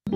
I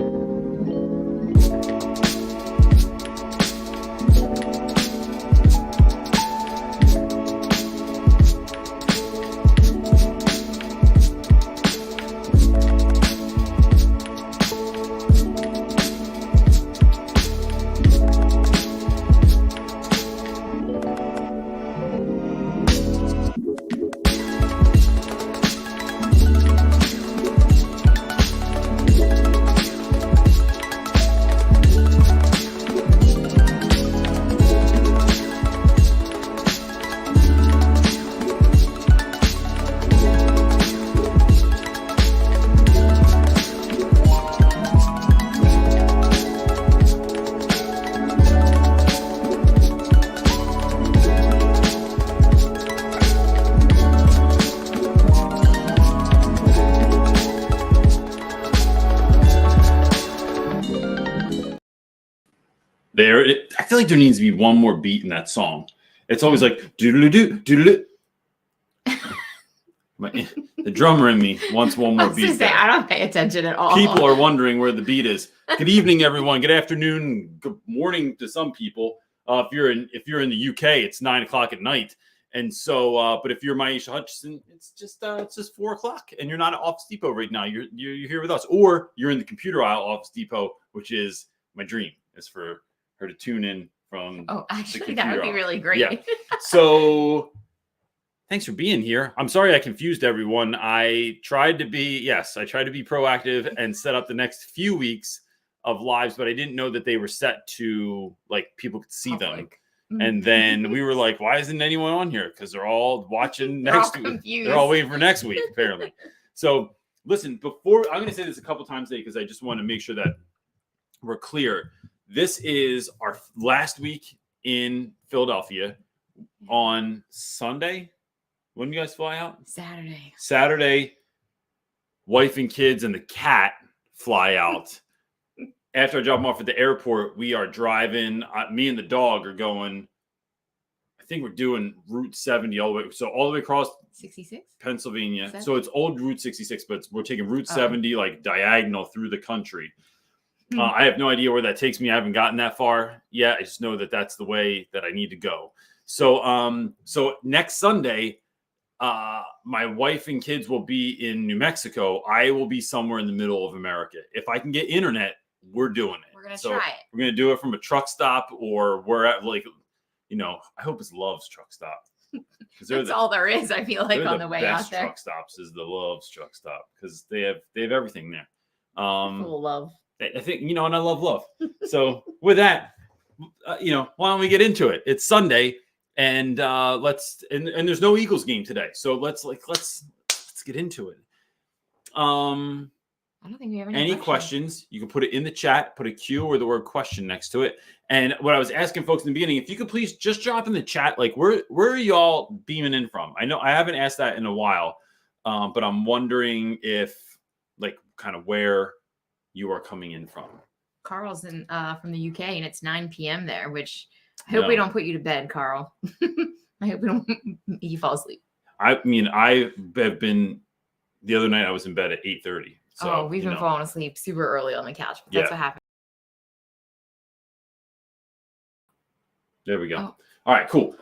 feel like there needs to be one more beat in that song. It's always like doodle-doo, doodle-doo. The drummer in me wants one more beat. I don't pay attention at all. People are wondering where the beat is. Good evening, everyone. Good afternoon. Good morning to some people. If you're in the UK, it's 9:00 at night. And so, but if you're Maisha Hutchison, it's just 4:00, and you're not at Office Depot right now. You're here with us, or you're in the computer aisle Office Depot, which is my dream. Is for her to tune in from. Oh, actually, that would be really great. Yeah. So, thanks for being here. I'm sorry I confused everyone. I tried to be proactive and set up the next few weeks of lives, but I didn't know that they were set to like people could see them. And then we were like, why isn't anyone on here? Because they're all watching next week. They're all waiting for next week, apparently. So listen, I'm going to say this a couple times today because I just want to make sure that we're clear. This is our last week in Philadelphia on Sunday. When do you guys fly out? Saturday, wife and kids and the cat fly out. After I drop them off at the airport, we are driving. Me and the dog are going. I think we're doing Route 70 all the way across 66 Pennsylvania. So it's old Route 66, but we're taking Route 70 like diagonal through the country. I have no idea where that takes me. I haven't gotten that far yet. I just know that that's the way that I need to go. So, so next Sunday, my wife and kids will be in New Mexico. I will be somewhere in the middle of America. If I can get internet, we're doing it. We're going to try it. We're going to do it from a truck stop, or we're at I hope it's Love's truck stop. That's all there is. I feel like on the way out there. Truck stops is the Love's truck stop because they have everything there. Full of love. I think, and I love love. So with that, why don't we get into it? It's Sunday, and and there's no Eagles game today. So let's get into it. I don't think we have any questions. You can put it in the chat, put a Q or the word question next to it. And what I was asking folks in the beginning, if you could please just drop in the chat, like where are y'all beaming in from? I know I haven't asked that in a while, but I'm wondering if like kind of where you are coming in from. Carl's in from the UK, and it's 9 p.m. there, which I hope we don't put you to bed, Carl. I hope you fall asleep. I mean, I have been the other night I was in bed at 8:30. So, we've been falling asleep super early on the couch. But that's what happened. There we go. Oh. All right, cool.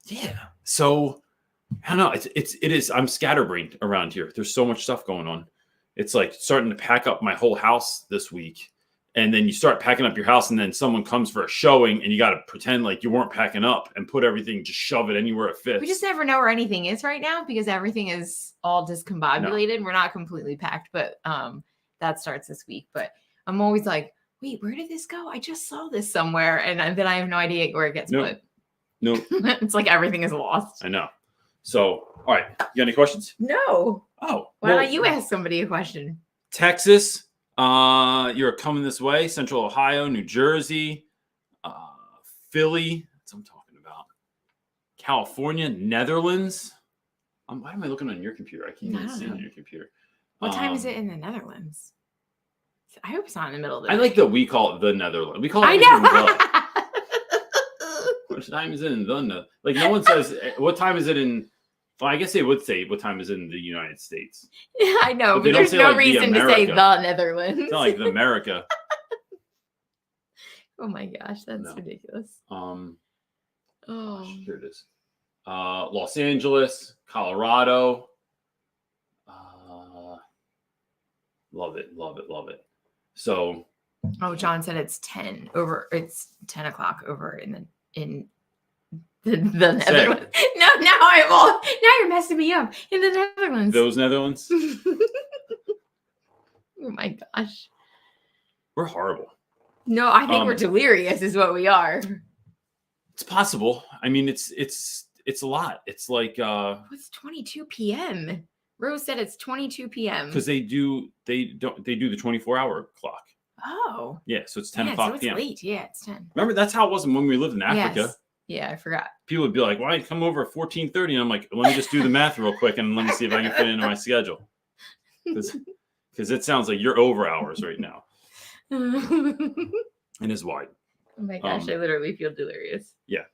Yeah. So I don't know. It is. I'm scatterbrained around here. There's so much stuff going on. It's like starting to pack up my whole house this week. And then you start packing up your house, and then someone comes for a showing, and you got to pretend like you weren't packing up and put everything, just shove it anywhere it fits. We just never know where anything is right now because everything is all discombobulated. No. We're not completely packed, but that starts this week. But I'm always like, wait, where did this go? I just saw this somewhere, and then I have no idea where it gets put. No, it's like everything is lost. I know. So, all right, you got any questions? No. Oh, why don't you ask somebody a question? Texas. You're coming this way, Central Ohio, New Jersey, Philly. That's what I'm talking about. California, Netherlands. Why am I looking on your computer? I can't even see on your computer. What time is it in the Netherlands? I hope it's not in the middle of the day. I like that we call it the Netherlands. We call it. I know. What time is it in the? Like no one says. What time is it in Well, I guess they would say what time is in the United States. Yeah, I know, But they but don't there's say, no like, the reason to say America. the Netherlands. It's not like the America. Oh my gosh, that's No. ridiculous. Oh, Oh, here it is. Los Angeles, Colorado. Love it, love it, love it. So, oh, John said it's 10 o'clock over in the Netherlands. No, now I won't. Now you're messing me up. In the Netherlands. those Netherlands, Oh my gosh. we're horrible. No, I think we're delirious is what we are. It's possible. I mean, it's a lot. It's like What's 22 p.m.? Rose said it's 22 p.m. because they do the 24-hour clock. Oh. Yeah, so it's 10 Yeah, o'clock so it's p.m. late. Yeah, it's 10. Remember, that's how it was when we lived in Africa. Yes. Yeah, I forgot. People would be like, "Why come over at 14:30?" And I'm like, "Let me just do the math real quick and let me see if I can fit it into my schedule." Because it sounds like you're over hours right now. And it's wide. Oh my gosh, I literally feel delirious. Yeah.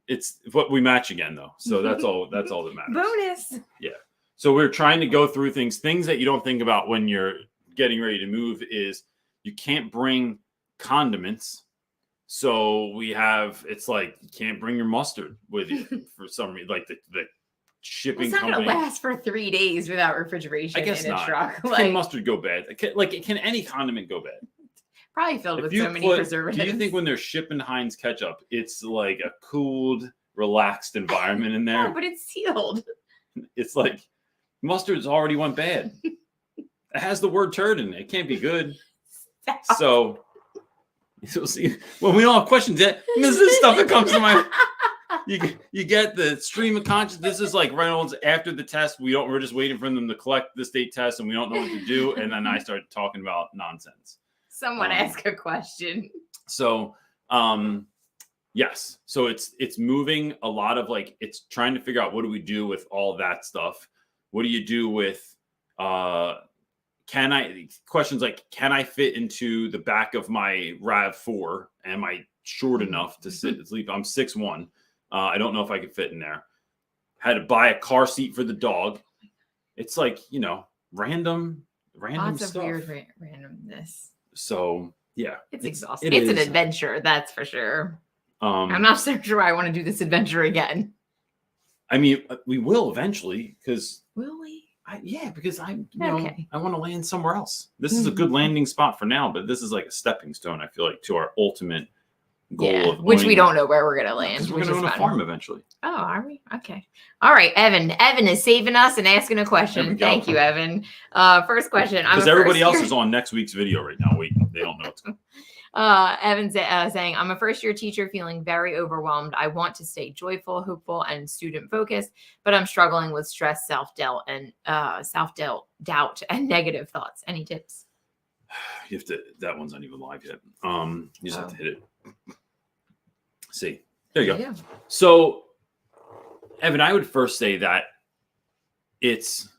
It's what we match again though. So that's all that matters. Bonus. Yeah. So we're trying to go through things that you don't think about when you're getting ready to move is you can't bring condiments. So it's like you can't bring your mustard with you for some reason. Like the shipping It's not company. going to last for 3 days without refrigeration I guess in a not. truck. Can mustard go bad? Can any condiment go bad? Probably filled If with you so many preservatives. Do you think when they're shipping Heinz ketchup, it's like a cooled, relaxed environment in there? No, but it's sealed. It's like mustard's already went bad. It has the word turd in it. It can't be good. Stop. So see, when we all have questions, this is stuff that comes to my. You get the stream of consciousness. This is like Reynolds after the test. We're just waiting for them to collect the state test, and we don't know what to do. And then I started talking about nonsense. Someone ask a question. So, yes. So it's moving a lot of like it's trying to figure out what do we do with all that stuff. What do you do with questions like can I fit into the back of my RAV4? Am I short enough to sit and sleep? I'm 6'1". I don't know if I could fit in there. Had to buy a car seat for the dog. It's like, random Lots stuff. of weird randomness. So yeah, it's exhausting. It's an adventure, that's for sure. I'm not so sure I want to do this adventure again. I mean, we will eventually because will we? Because I okay. I want to land somewhere else. This is a good landing spot for now, but this is like a stepping stone. I feel like to our ultimate goal of which we don't know where we're gonna land. We're gonna own a farm eventually. Oh, are we? Okay. All right, Evan. Evan is saving us and asking a question. Thank you, Evan. First question. Because everybody else is on next week's video right now. Waiting. They don't know what's going on. Evan's saying, I'm a first-year teacher feeling very overwhelmed. I want to stay joyful, hopeful, and student-focused, but I'm struggling with stress, self-doubt, and and negative thoughts. Any tips? You have to. That one's not even live yet. You just have to hit it. See, there you go. So, Evan, I would first say that it's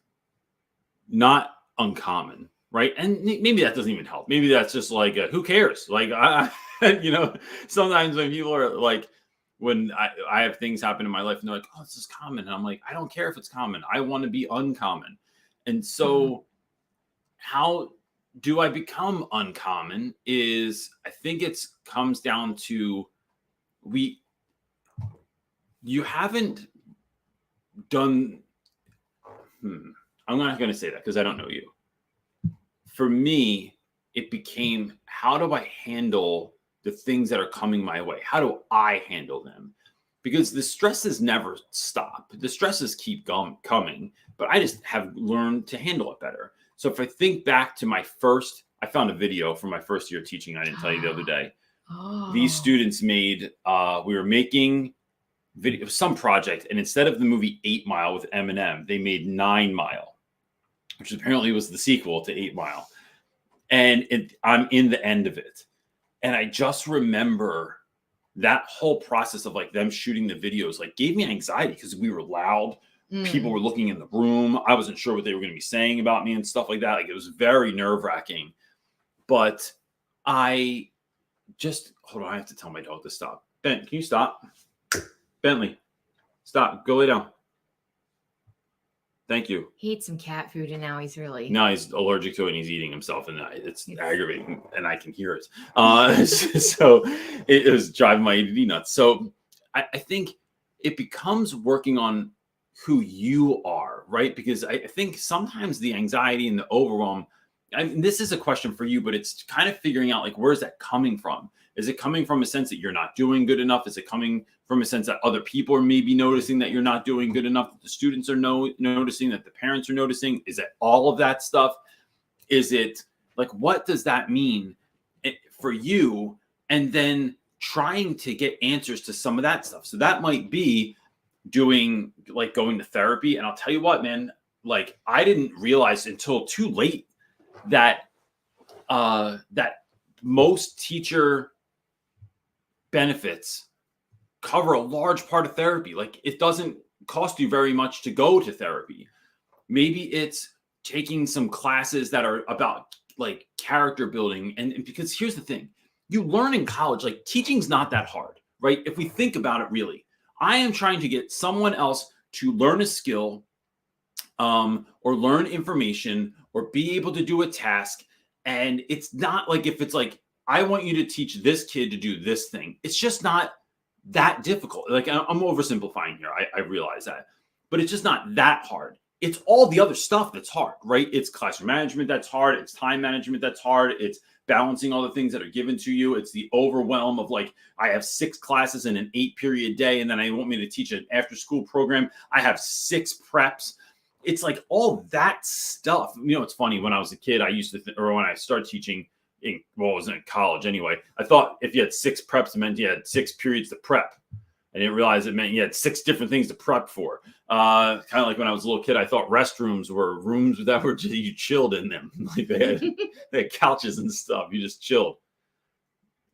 not uncommon, right? And maybe that doesn't even help. Maybe that's just like, who cares? Like, sometimes when people are like, when I have things happen in my life and they're like, oh, this is common. And I'm like, I don't care if it's common. I want to be uncommon. And so how do I become uncommon is I think comes down to you haven't done, I'm not going to say that because I don't know you. For me, it became, how do I handle the things that are coming my way? How do I handle them? Because the stresses never stop. The stresses keep coming, but I just have learned to handle it better. So if I think back to I found a video from my first year teaching. I didn't tell you the other day. These students we were making video, some project, and instead of the movie 8 Mile with Eminem, they made 9 Mile, which apparently was the sequel to 8 Mile. And I'm in the end of it. And I just remember that whole process of like them shooting the videos, like gave me anxiety because we were loud. People were looking in the room. I wasn't sure what they were going to be saying about me and stuff like that. Like it was very nerve-wracking. But hold on, I have to tell my dog to stop. Ben, can you stop? Bentley, stop. Go lay down. Thank you. He ate some cat food and now he's really. Now he's allergic to it and he's eating himself, and it's aggravating, and I can hear it. So it was driving my ADD nuts. So I think it becomes working on who you are, right? Because I think sometimes the anxiety and the overwhelm, I mean, this is a question for you, but it's kind of figuring out, like, where's that coming from? Is it coming from a sense that you're not doing good enough? Is it coming from a sense that other people are maybe noticing that you're not doing good enough, that the students are noticing, that the parents are noticing? Is it all of that stuff? Is it like, what does that mean for you? And then trying to get answers to some of that stuff. So that might be going to therapy. And I'll tell you what, man, like, I didn't realize until too late that most teacher benefits cover a large part of therapy. Like, it doesn't cost you very much to go to therapy. Maybe it's taking some classes that are about like character building. And because here's the thing, you learn in college, like, teaching's not that hard, right? If we think about it, really, I am trying to get someone else to learn a skill, or learn information, or be able to do a task. And it's not like, if it's like, I want you to teach this kid to do this thing, it's just not that difficult. Like, I'm oversimplifying here. I realize that, but it's just not that hard. It's all the other stuff that's hard, right? It's classroom management that's hard. It's time management that's hard. It's balancing all the things that are given to you. It's the overwhelm of, like, I have 6 classes in an 8-period day, and then I want me to teach an after-school program. I have 6 preps. It's like all that stuff. You know, it's funny, when I was a kid, I used to, or when I started teaching I was in college anyway, I thought if you had 6 preps, it meant you had 6 periods to prep. I didn't realize it meant you had 6 different things to prep for. Kind of like when I was a little kid, I thought restrooms were rooms that were just, you chilled in them. Like, they had couches and stuff. You just chilled.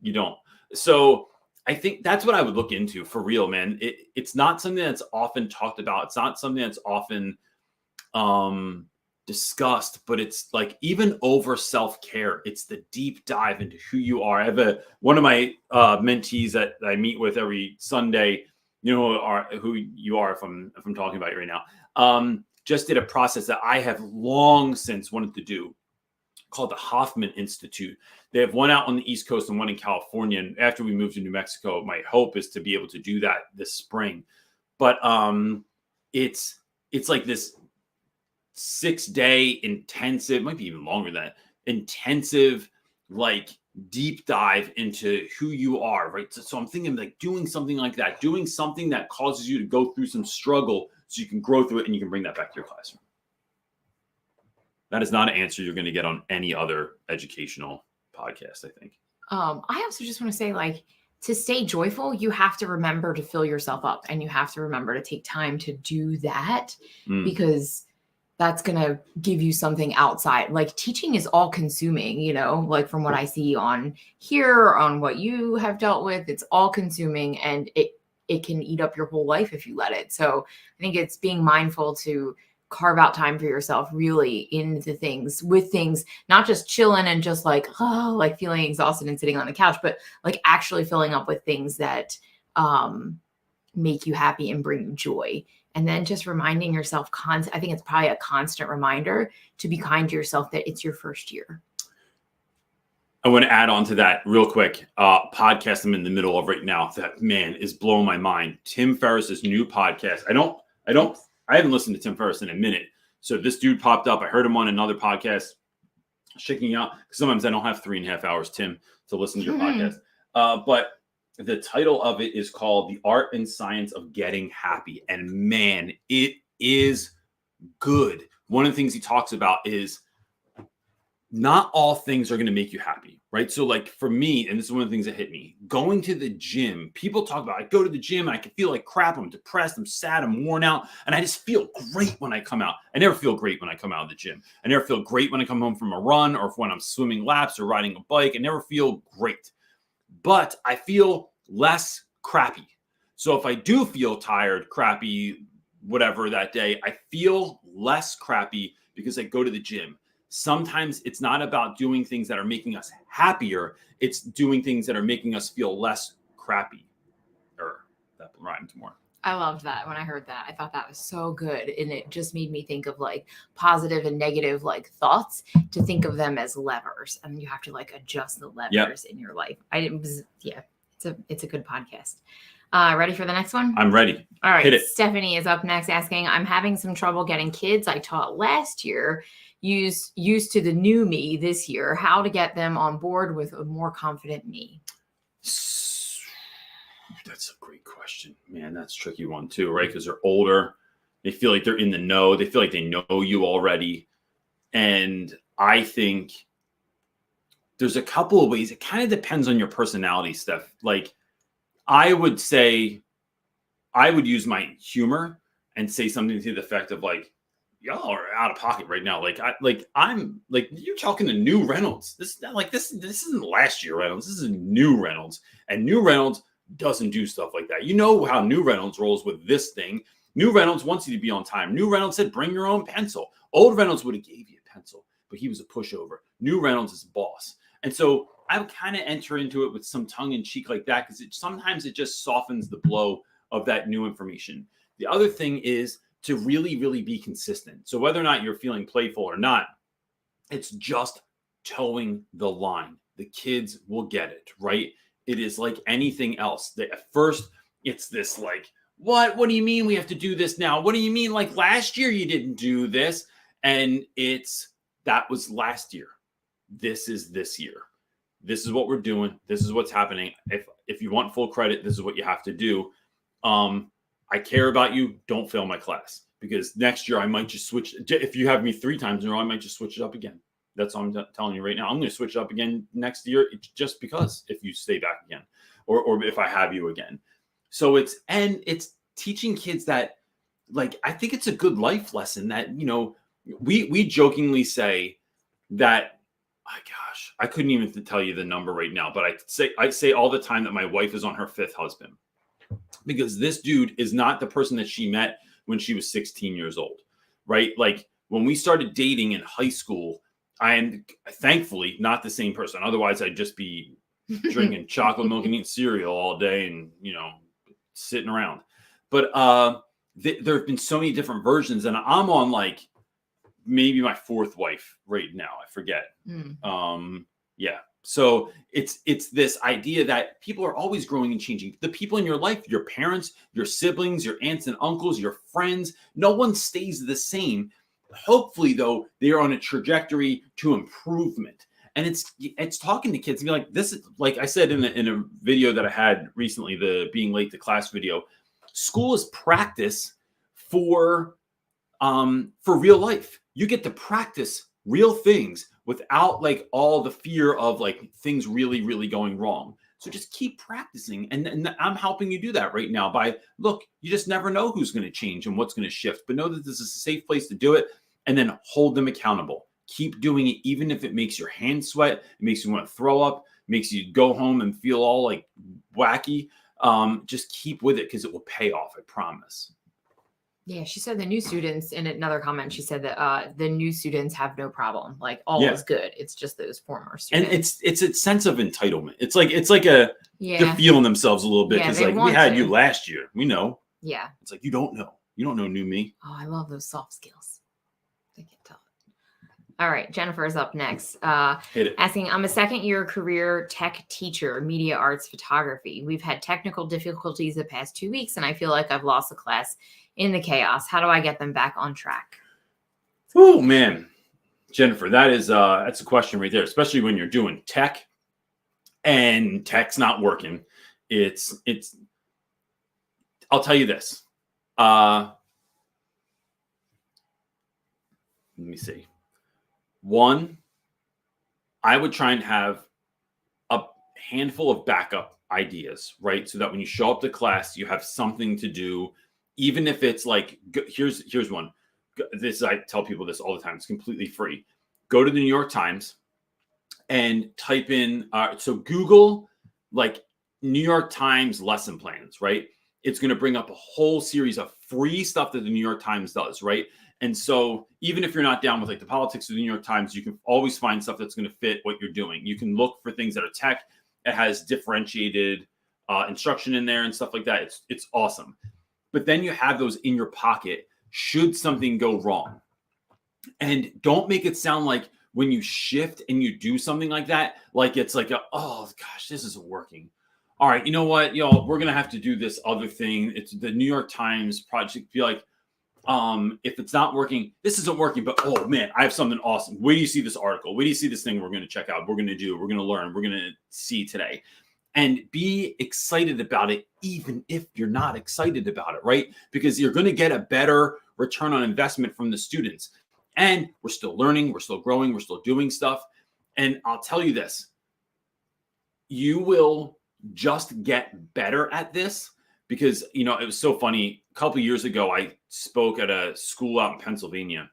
You don't. So I think that's what I would look into, for real, man. It's not something that's often talked about. It's not something that's often discussed, but it's like, even over self-care, it's the deep dive into who you are. I have one of my mentees that I meet with every Sunday, you know, who you are, if I'm talking about you right now, just did a process that I have long since wanted to do, called the Hoffman Institute. They have one out on the East Coast and one in California. And after we move to New Mexico, my hope is to be able to do that this spring. But it's like this 6-day intensive, might be even longer than that, intensive, like, deep dive into who you are, right? So I'm thinking, like, doing something like that, doing something that causes you to go through some struggle so you can grow through it and you can bring that back to your classroom. That is not an answer you're going to get on any other educational podcast, I think. I also just want to say, like, to stay joyful, you have to remember to fill yourself up, and you have to remember to take time to do that, because that's going to give you something outside. Like, teaching is all consuming, you know, like, from what I see on here, on what you have dealt with, it's all consuming, and it can eat up your whole life if you let it. So I think it's being mindful to carve out time for yourself, really, in the things, with things, not just chilling and just like, oh, like, feeling exhausted and sitting on the couch, but like actually filling up with things that make you happy and bring you joy. And then just reminding yourself, I think it's probably a constant reminder to be kind to yourself, that it's your first year. I want to add on to that real quick. Podcast I'm in the middle of right now that, man, is blowing my mind. Tim Ferriss's new podcast. I haven't listened to Tim Ferriss in a minute. So this dude popped up. I heard him on another podcast, checking out, because sometimes I don't have 3.5 hours, Tim, to listen to your podcast. But the title of it is called The Art and Science of Getting Happy. And man, it is good. One of the things he talks about is not all things are going to make you happy, right? So, like, for me, and this is one of the things that hit me, going to the gym. People talk about, I go to the gym and I can feel like crap. I'm depressed. I'm sad. I'm worn out. And I just feel great when I come out. I never feel great when I come out of the gym. I never feel great when I come home from a run, or when I'm swimming laps or riding a bike. I never feel great. But I feel less crappy. So if I do feel tired, crappy, whatever that day, I feel less crappy because I go to the gym. Sometimes it's not about doing things that are making us happier. It's doing things that are making us feel less crappy. Or that rhymes more. I loved that. When I heard that, I thought that was so good. And it just made me think of like positive and negative like thoughts, to think of them as levers. And you have to like adjust the levers in your life. It's a good podcast. Ready for the next one? I'm ready. All right. Hit it. Stephanie is up next asking, I'm having some trouble getting kids I taught last year used to the new me this year. How to get them on board with a more confident me? That's a great question, man. That's a tricky one too, right? Because they're older. They feel like they're in the know. They feel like they know you already. And I think there's a couple of ways. It kind of depends on your personality, Steph. Like, I would say I would use my humor and say something to the effect of like, y'all are out of pocket right now. I'm you're talking to new Reynolds. This isn't last year Reynolds. This is new Reynolds. And new Reynolds doesn't do stuff like that. You know how new Reynolds rolls with this thing. New Reynolds wants you to be on time. New Reynolds said, bring your own pencil. Old Reynolds would have gave you a pencil, but he was a pushover. New Reynolds is a boss. And so I would kind of enter into it with some tongue in cheek like that, because sometimes it just softens the blow of that new information. The other thing is to really, really be consistent. So whether or not you're feeling playful or not, it's just towing the line. The kids will get it, right? It is like anything else. At first, it's this like, what do you mean we have to do this now? What do you mean like last year you didn't do this? And that was last year. This is this year. This is what we're doing. This is what's happening. If you want full credit, this is what you have to do. I care about you. Don't fail my class, because next year I might just switch. If you have me 3 times in a row, I might just switch it up again. That's what I'm telling you right now. I'm going to switch it up again next year, just because if you stay back again, or if I have you again. So it's teaching kids that, like, I think it's a good life lesson that, we jokingly say that, my gosh, I couldn't even tell you the number right now, but I say all the time that my wife is on her 5th husband, because this dude is not the person that she met when she was 16 years old, right? Like, when we started dating in high school, I am thankfully not the same person. Otherwise, I'd just be drinking chocolate milk and eating cereal all day and, sitting around. But there have been so many different versions, and I'm on like maybe my 4th wife right now. I forget. Yeah. So it's this idea that people are always growing and changing. The people in your life, your parents, your siblings, your aunts and uncles, your friends, no one stays the same. Hopefully, though, they are on a trajectory to improvement. And it's talking to kids and be like, this is, like I said in a video that I had recently, the being late to class video, school is practice for real life. You get to practice real things without like all the fear of like things really, really going wrong. So just keep practicing. And I'm helping you do that right now by, look, you just never know who's going to change and what's going to shift, but know that this is a safe place to do it, and then hold them accountable. Keep doing it, even if it makes your hands sweat, it makes you want to throw up, makes you go home and feel all like wacky. Just keep with it, because it will pay off, I promise. Yeah, she said the new students, in another comment, she said that the new students have no problem. Like, all is good. It's just those former students. And it's a sense of entitlement. It's like they're feeling themselves a little bit, because like, we had you last year. We know. Yeah. It's like, you don't know. You don't know new me. Oh, I love those soft skills. I can tell. All right, Jennifer is up next. Hit it. Asking, I'm a 2nd-year career tech teacher, media arts photography. We've had technical difficulties the past 2 weeks, and I feel like I've lost the class in the chaos. How do I get them back on track? Oh, man. Jennifer, that's a question right there, especially when you're doing tech and tech's not working. I'll tell you this. Let me see. 1, I would try and have a handful of backup ideas, right? So that when you show up to class, you have something to do, even if it's like, here's one. I tell people this all the time. It's completely free. Go to the New York Times and type in, so Google like New York Times lesson plans, right? It's going to bring up a whole series of free stuff that the New York Times does, right? And so even if you're not down with like the politics of the New York Times, you can always find stuff that's going to fit what you're doing. You can look for things that are tech. It has differentiated instruction in there and stuff like that. It's awesome. but then you have those in your pocket should something go wrong. And don't make it sound like when you shift and you do something like that, like it's like, oh gosh, this isn't working. All right, you know what, y'all, we're going to have to do this other thing. It's the New York Times project. Be like, if it's not working, this isn't working, but oh man, I have something awesome. Where do you see this article? Where do you see this thing we're going to check out? We're going to do, we're going to learn, we're going to see today. And be excited about it, even if you're not excited about it, right? Because you're going to get a better return on investment from the students. And we're still learning, we're still growing, we're still doing stuff. And I'll tell you this, you will just get better at this because, you know, it was so funny. A couple of years ago, I spoke at a school out in Pennsylvania,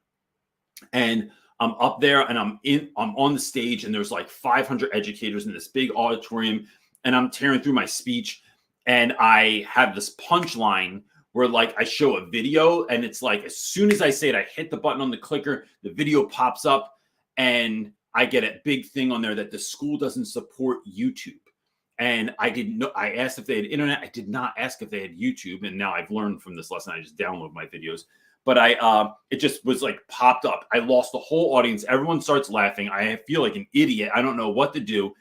and I'm up there and I'm on the stage, and there's like 500 educators in this big auditorium, and I'm tearing through my speech, and I have this punchline where like I show a video, and it's like as soon as I say it, I hit the button on the clicker, the video pops up, and I get a big thing on there that the school doesn't support YouTube. And I didn't know. I asked if they had internet. I did not ask if they had YouTube. And now I've learned from this lesson. I just download my videos. But it just was like popped up. I lost the whole audience. Everyone starts laughing. I feel like an idiot. I don't know what to do.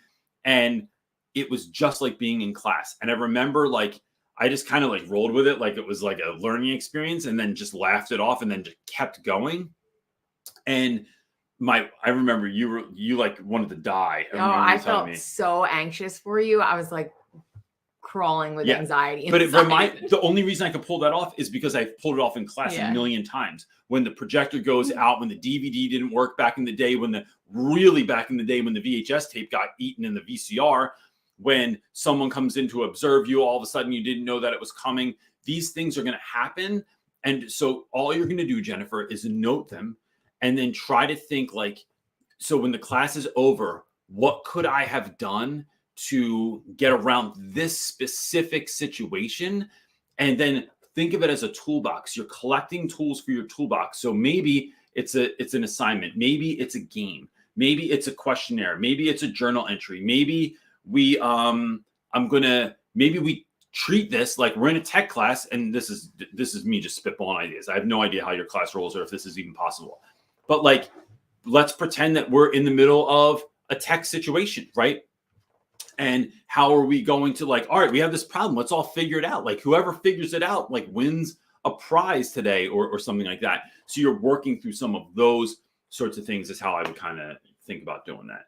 And it was just like being in class. And I remember like, I just kind of like rolled with it. Like it was like a learning experience, and then just laughed it off and then just kept going. And I remember you like wanted to die. I felt so anxious for you. I was like crawling with anxiety. But the only reason I could pull that off is because I pulled it off in class a million times. When the projector goes out, when the DVD didn't work back in the day, when the VHS tape got eaten in the VCR, when someone comes in to observe you, all of a sudden you didn't know that it was coming. These things are going to happen. And so all you're going to do, Jennifer, is note them. And then try to think like, so when the class is over, what could I have done to get around this specific situation? And then think of it as a toolbox. You're collecting tools for your toolbox. So maybe it's an assignment. Maybe it's a game. Maybe it's a questionnaire. Maybe it's a journal entry. Maybe we treat this like we're in a tech class. And this is me just spitballing ideas. I have no idea how your class rolls or if this is even possible. But like, let's pretend that we're in the middle of a tech situation, right? And how are we going to like, all right, we have this problem. Let's all figure it out. Like whoever figures it out, like wins a prize today or something like that. So you're working through some of those sorts of things is how I would kind of think about doing that.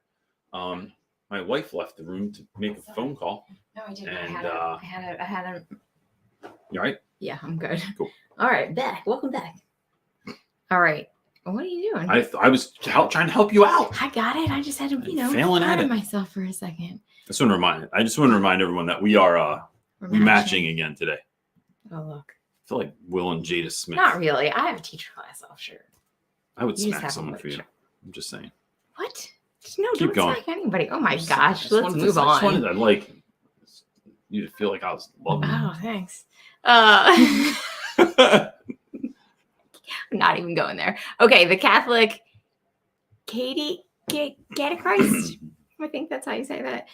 My wife left the room to make a phone call. No, I didn't. And, I had a. You all right? Yeah, I'm good. Cool. All right, welcome back. All right. What are you doing? I was trying to help you out. I got it. I just had to, failing at it myself for a second. I just want to remind everyone that we are matching again today. Oh, look. I feel like Will and Jada Smith. Not really. I have a teacher class off, sure. I would smack someone for you. I'm just saying. What? No, Keep don't going. smack anybody. Oh my gosh. Let's move on. I just wanted to like you to feel like I was loving you. Oh, thanks. I'm not even going there. Okay, the Catholic Catechist, I think that's how you say that,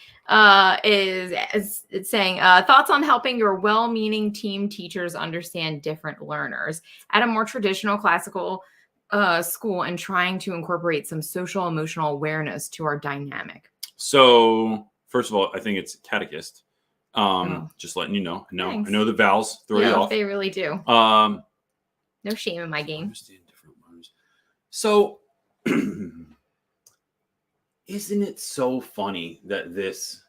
is saying thoughts on helping your well-meaning team teachers understand different learners at a more traditional classical school and trying to incorporate some social emotional awareness to our dynamic. So first of all, I think it's catechist. Just letting you know. I know the vowels throw you off. They really do. No shame in my game. Understand different learners. So isn't it so funny that this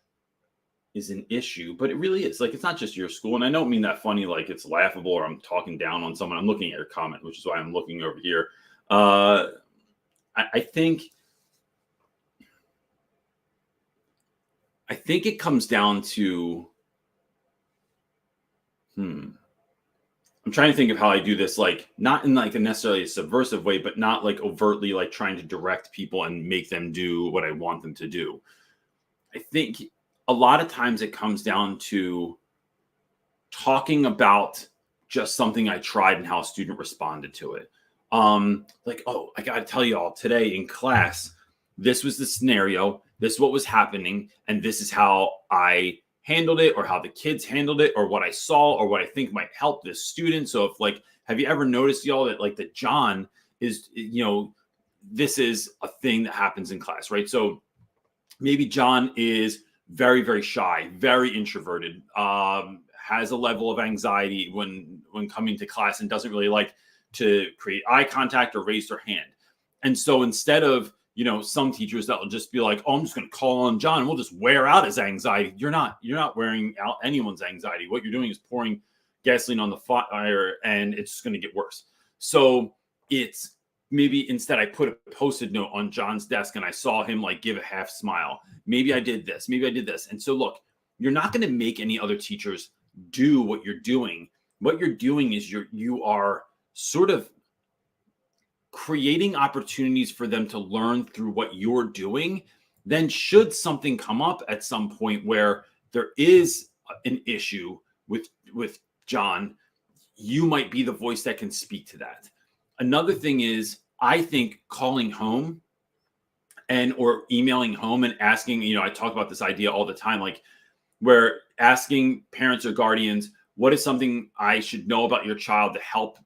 is an issue? But it really is. Like, it's not just your school. And I don't mean that funny like it's laughable or I'm talking down on someone. I'm looking at your comment, which is why I'm looking over here. I think it comes down to I'm trying to think of how I do this, like not in like a necessarily a subversive way, but not like overtly like trying to direct people and make them do what I want them to do. I think a lot of times it comes down to talking about just something I tried and how a student responded to it. Like, oh, I got to tell you all today in class, this was the scenario, this is what was happening, and this is how I handled it or how the kids handled it or what I saw or what I think might help this student. So if like, have you ever noticed, y'all, that like that John is, this is a thing that happens in class, right? So maybe John is very, very shy, very introverted, has a level of anxiety when coming to class and doesn't really like to create eye contact or raise their hand. And so instead of, some teachers that will just be like, oh, I'm just going to call on John and we'll just wear out his anxiety. You're not wearing out anyone's anxiety. What you're doing is pouring gasoline on the fire and it's just going to get worse. So it's maybe instead I put a Post-it note on John's desk and I saw him like give a half smile. Maybe I did this. Maybe I did this. And so look, you're not going to make any other teachers do what you're doing. What you're doing is you are sort of creating opportunities for them to learn through what you're doing. Then should something come up at some point where there is an issue with John, you might be the voice that can speak to that. Another thing is, I think calling home or emailing home and asking, I talk about this idea all the time, like where asking parents or guardians, what is something I should know about your child to help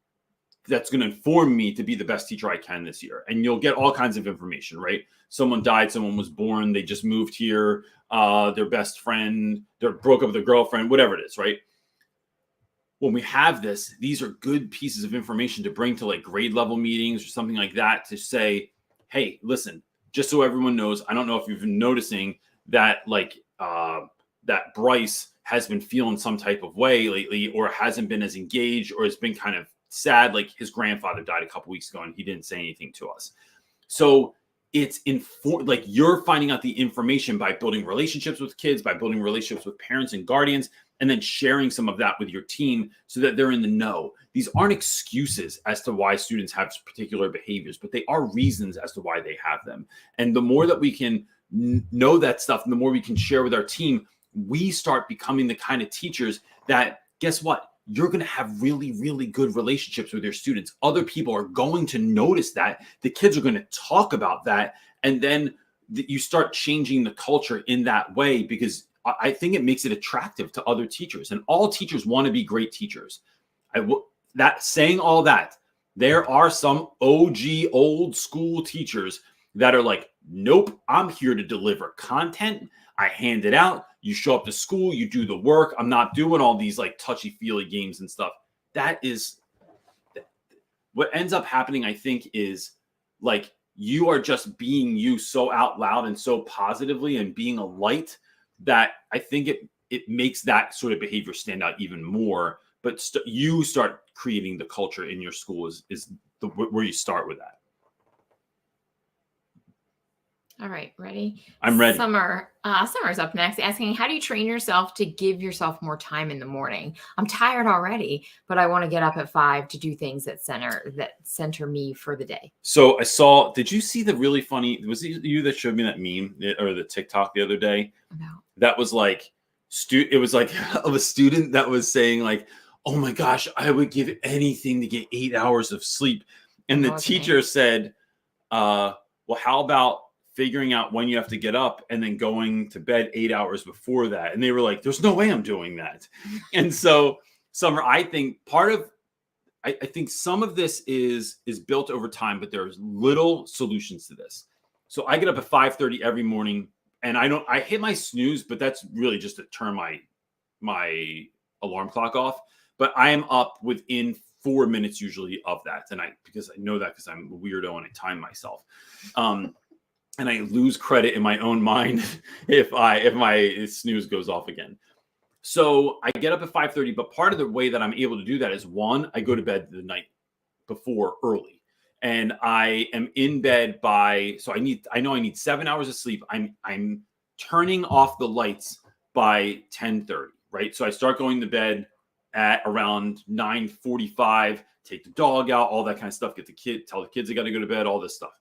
that's going to inform me to be the best teacher I can this year? And you'll get all kinds of information, right? Someone died, someone was born, they just moved here, their best friend, they broke up with their girlfriend, whatever it is, right? When we have this, these are good pieces of information to bring to like grade level meetings or something like that to say, hey, listen, just so everyone knows, I don't know if you've been noticing that like that Bryce has been feeling some type of way lately or hasn't been as engaged or has been kind of sad. Like his grandfather died a couple weeks ago and he didn't say anything to us. So it's like you're finding out the information by building relationships with kids, by building relationships with parents and guardians, and then sharing some of that with your team so that they're in the know. These aren't excuses as to why students have particular behaviors, but they are reasons as to why they have them. And the more that we can know that stuff, and the more we can share with our team, we start becoming the kind of teachers that, guess what? You're going to have really, really good relationships with your students. Other people are going to notice that. The kids are going to talk about that. And then you start changing the culture in that way, because I think it makes it attractive to other teachers. And all teachers want to be great teachers. Saying all that, there are some OG old school teachers that are like, nope, I'm here to deliver content. I hand it out. You show up to school, you do the work. I'm not doing all these like touchy-feely games and stuff. That is what ends up happening, I think, is like you are just being you so out loud and so positively and being a light that I think it makes that sort of behavior stand out even more. But you start creating the culture in your school is where you start with that. All right, ready? I'm ready. Summer's up next, asking, how do you train yourself to give yourself more time in the morning? I'm tired already, but I want to get up at 5 to do things that center me for the day. So I saw, did you see the really funny, was it you that showed me that meme or the TikTok the other day? That was like, it was like of a student that was saying like, oh my gosh, I would give anything to get 8 hours of sleep. And the teacher said, well, how about figuring out when you have to get up and then going to bed 8 hours before that? And they were like, there's no way I'm doing that. And so Summer, I think I think some of this is built over time, but there's little solutions to this. So I get up at 5:30 every morning and I hit my snooze, but that's really just to turn my alarm clock off. But I am up within 4 minutes usually of that. And because I know that because I'm a weirdo and I time myself. And I lose credit in my own mind if my snooze goes off again. So I get up at 5:30, but part of the way that I'm able to do that is, one, I go to bed the night before early, and I am in bed so I know I need 7 hours of sleep. I'm turning off the lights by 10:30, right? So I start going to bed at around 9:45, take the dog out, all that kind of stuff, tell the kids they got to go to bed, all this stuff.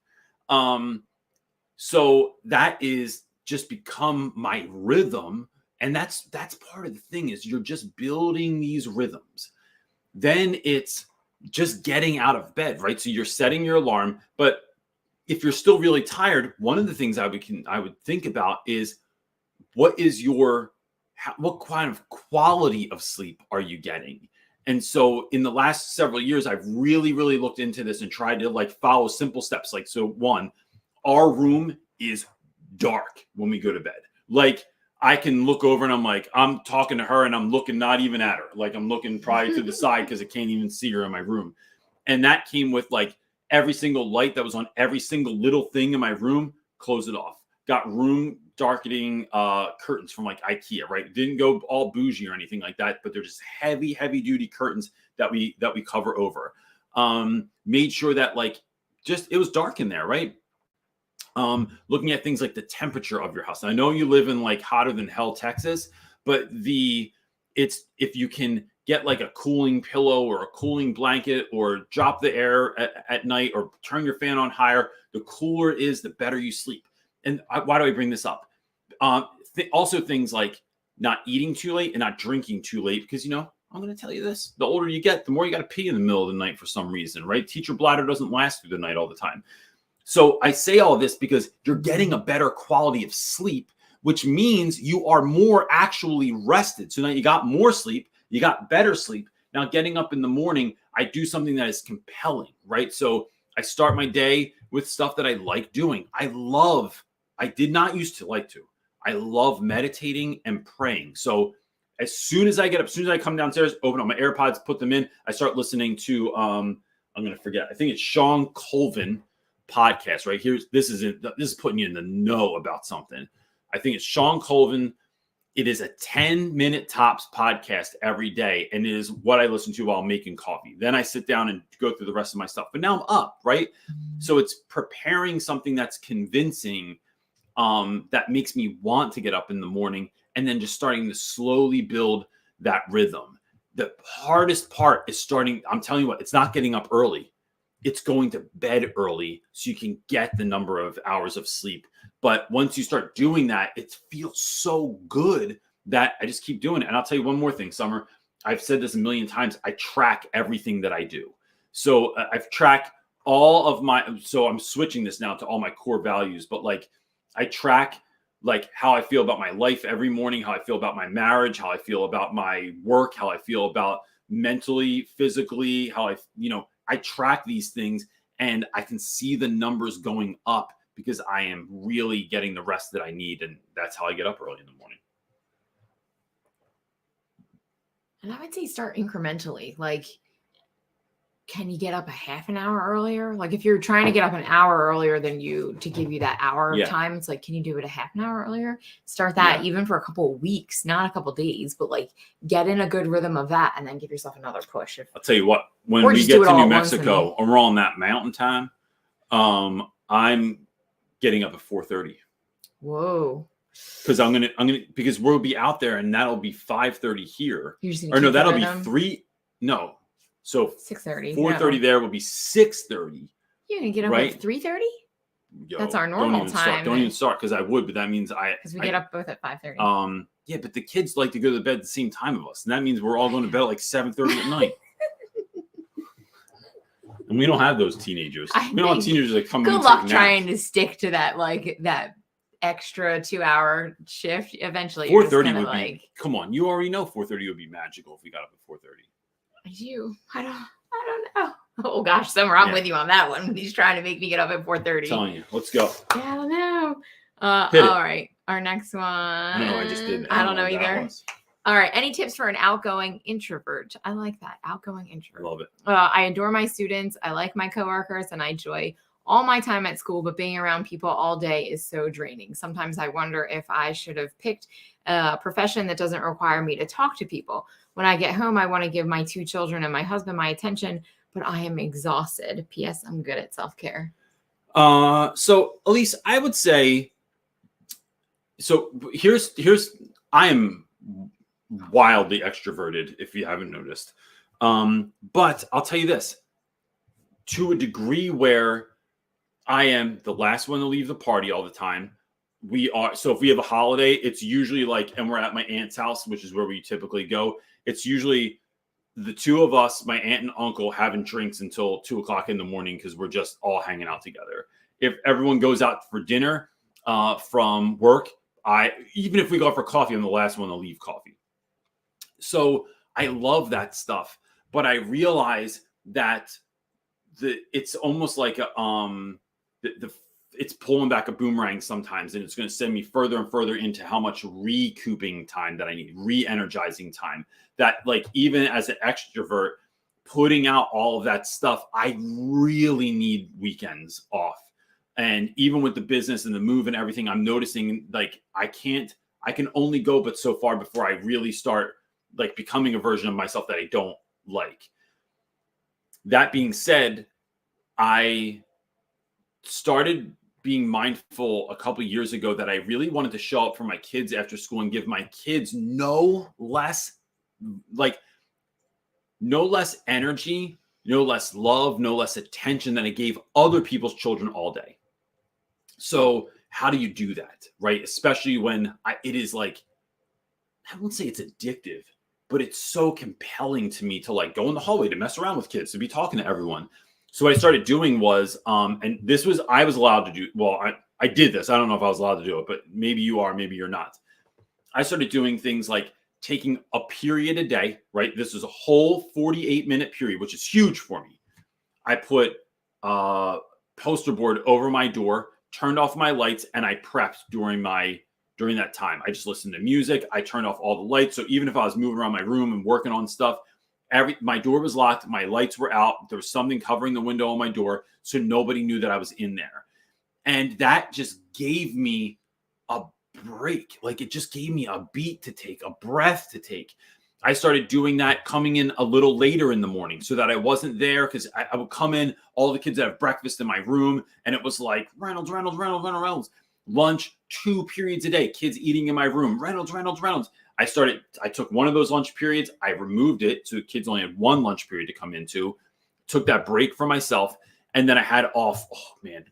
So that is just become my rhythm. And that's part of the thing is you're just building these rhythms. Then it's just getting out of bed, right? So you're setting your alarm, but if you're still really tired, one of the things I would think about is what is your what kind of quality of sleep are you getting? And so in the last several years, I've really, really looked into this and tried to like follow simple steps. Like, so one, our room is dark when we go to bed. Like, I can look over and I'm like, I'm talking to her and I'm looking not even at her. Like, I'm looking probably to the side because I can't even see her in my room. And that came with like every single light that was on every single little thing in my room, close it off. Got room darkening curtains from like IKEA, right? Didn't go all bougie or anything like that, but they're just heavy duty curtains that we cover over. Made sure that like just it was dark in there, right? Looking at things like the temperature of your house. And I know you live in like hotter than hell Texas, but it's if you can get like a cooling pillow or a cooling blanket or drop the air at night or turn your fan on higher, the cooler it is, the better you sleep. And why do I bring this up? Also things like not eating too late and not drinking too late, because, you know, I'm going to tell you this, the older you get, the more you got to pee in the middle of the night for some reason, right? Teacher bladder doesn't last through the night all the time. So I say all this because you're getting a better quality of sleep, which means you are more actually rested. So now you got more sleep, you got better sleep. Now getting up in the morning, I do something that is compelling, right? So I start my day with stuff that I like doing. I did not used to like to. I love meditating and praying. So as soon as I get up, as soon as I come downstairs, open up my AirPods, put them in, I start listening to, I'm going to forget. I think it's Sean Colvin podcast right here. This is putting you in the know about something. I think it's Sean Colvin. It is a 10-minute tops podcast every day. And it is what I listen to while making coffee. Then I sit down and go through the rest of my stuff. But now I'm up, right? So it's preparing something that's convincing, that makes me want to get up in the morning, and then just starting to slowly build that rhythm. The hardest part is starting, I'm telling you what, it's not getting up early. It's going to bed early so you can get the number of hours of sleep. But once you start doing that, it feels so good that I just keep doing it. And I'll tell you one more thing, Summer. I've said this a million times. I track everything that I do. So I've tracked all of so I'm switching this now to all my core values, but like I track like how I feel about my life every morning, how I feel about my marriage, how I feel about my work, how I feel about mentally, physically, how I track these things and I can see the numbers going up because I am really getting the rest that I need. And that's how I get up early in the morning. And I would say start incrementally. Like, can you get up a half an hour earlier? Like if you're trying to get up an hour earlier than you to give you that hour of time, it's like, can you do it a half an hour earlier? Start that even for a couple of weeks, not a couple of days, but like get in a good rhythm of that and then give yourself another push. I'll tell you what, when we get to New Mexico and we're on that mountain time, I'm getting up at 4:30. Whoa. Because because we'll be out there and that'll be 5:30 here. Or no, that'll be So 6:30. 4:30 there will be 6:30. You can get up at 3:30? That's our normal time. Don't even start because I would, but that means because we get up both at 5:30. Yeah, but the kids like to go to bed at the same time of us, and that means we're all going to bed at like 7:30 at night. And we don't have those teenagers. We don't have teenagers that come. Good luck trying to stick to that that extra 2-hour shift. Eventually, 4:30 would be. Come on, you already know 4:30 would be magical if we got up at 4:30. I do. I don't know. Oh gosh, Summer, I'm with you on that one. He's trying to make me get up at 4:30. I'm telling you, let's go. Yeah, I don't know. All right, our next one. I don't know. I just did. I don't know either. All right. Any tips for an outgoing introvert? I like that. Outgoing introvert. Love it. I adore my students. I like my coworkers, and I enjoy all my time at school. But being around people all day is so draining. Sometimes I wonder if I should have picked a profession that doesn't require me to talk to people. When I get home, I want to give my 2 children and my husband my attention, but I am exhausted. P.S. I'm good at self-care. So Elise, I would say, so I am wildly extroverted, if you haven't noticed. But I'll tell you this, to a degree where I am the last one to leave the party all the time. So if we have a holiday, it's usually like, and we're at my aunt's house, which is where we typically go. It's usually the 2 of us, my aunt and uncle, having drinks until 2:00 in the morning because we're just all hanging out together. If everyone goes out for dinner from work, Even if we go for coffee, I'm the last one to leave coffee. So I love that stuff, but I realize that it's almost like it's pulling back a boomerang sometimes, and it's going to send me further and further into how much recouping time that I need, re-energizing time. That, like, even as an extrovert, putting out all of that stuff, I really need weekends off. And even with the business and the move and everything, I'm noticing, like, I can only go but so far before I really start, like, becoming a version of myself that I don't like. That being said, I started being mindful a couple years ago that I really wanted to show up for my kids after school and give my kids no less energy, no less love, no less attention than I gave other people's children all day. So how do you do that, right? Especially when it is, like, I won't say it's addictive, but it's so compelling to me to, like, go in the hallway, to mess around with kids, to be talking to everyone. So what I started doing was, and this was, I was allowed to do, well, I did this. I don't know if I was allowed to do it, but maybe you are, maybe you're not. I started doing things like taking a period a day, right? This is a whole 48-minute period, which is huge for me. I put a poster board over my door, turned off my lights, and I prepped during that time. I just listened to music. I turned off all the lights. So even if I was moving around my room and working on stuff, my door was locked. My lights were out. There was something covering the window on my door, so nobody knew that I was in there. And that just gave me a break. Like, it just gave me a beat to take, a breath to take. I started doing that, coming in a little later in the morning so that I wasn't there, because I would come in, all the kids that have breakfast in my room, and it was like, Reynolds. Lunch, 2 periods a day, kids eating in my room, Reynolds. I took one of those lunch periods, I removed it, so kids only had one lunch period to come into, took that break for myself, and then I had off, oh man,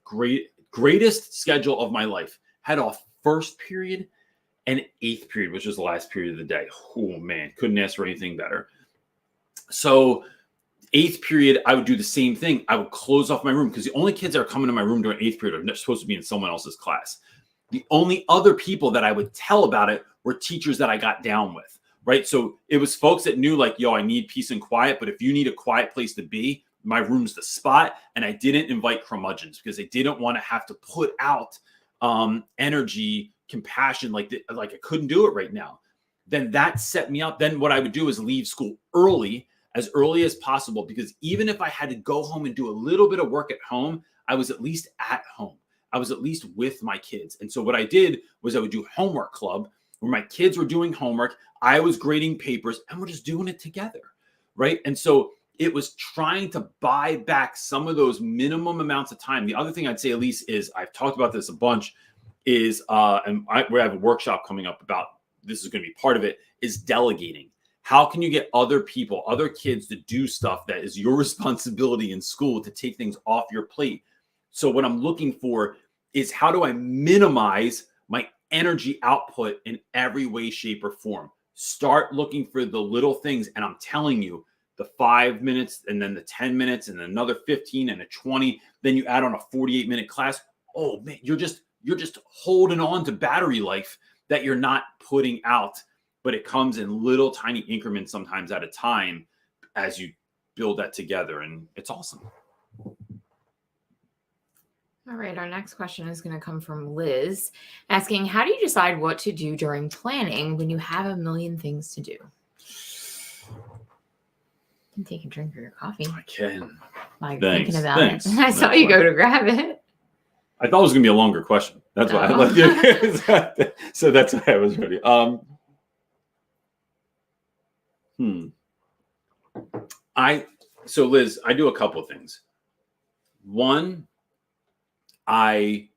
greatest schedule of my life. Had off first period and 8th period, which was the last period of the day. Oh man, couldn't ask for anything better. So 8th period, I would do the same thing. I would close off my room, because the only kids that are coming to my room during 8th period are supposed to be in someone else's class. The only other people that I would tell about it were teachers that I got down with, right? So it was folks that knew, like, yo, I need peace and quiet, but if you need a quiet place to be, my room's the spot. And I didn't invite curmudgeons, because they didn't want to have to put out energy, compassion, like I couldn't do it right now. Then that set me up. Then what I would do is leave school as early as possible, because even if I had to go home and do a little bit of work at home, I was at least at home. I was at least with my kids. And so what I did was I would do homework club, where my kids were doing homework, I was grading papers, and we're just doing it together, right? And so it was trying to buy back some of those minimum amounts of time. The other thing I'd say, Elise, is, I've talked about this a bunch, is, we have a workshop coming up about, this is going to be part of it, is delegating. How can you get other people, other kids, to do stuff that is your responsibility in school, to take things off your plate? So what I'm looking for is, how do I minimize my energy output in every way, shape, or form? Start looking for the little things. And I'm telling you, the 5 minutes, and then the 10 minutes, and another 15 and a 20, then you add on a 48-minute class. Oh man, you're just holding on to battery life that you're not putting out, but it comes in little tiny increments, sometimes at a time, as you build that together. And it's awesome. All right, our next question is going to come from Liz, asking, how do you decide what to do during planning when you have a million things to do? You can take a drink of your coffee. I can. While you're thinking about it. I That's saw you go to grab it. I thought it was going to be a longer question. That's why I left it. So that's why I was ready. So Liz, I do a couple of things. One, I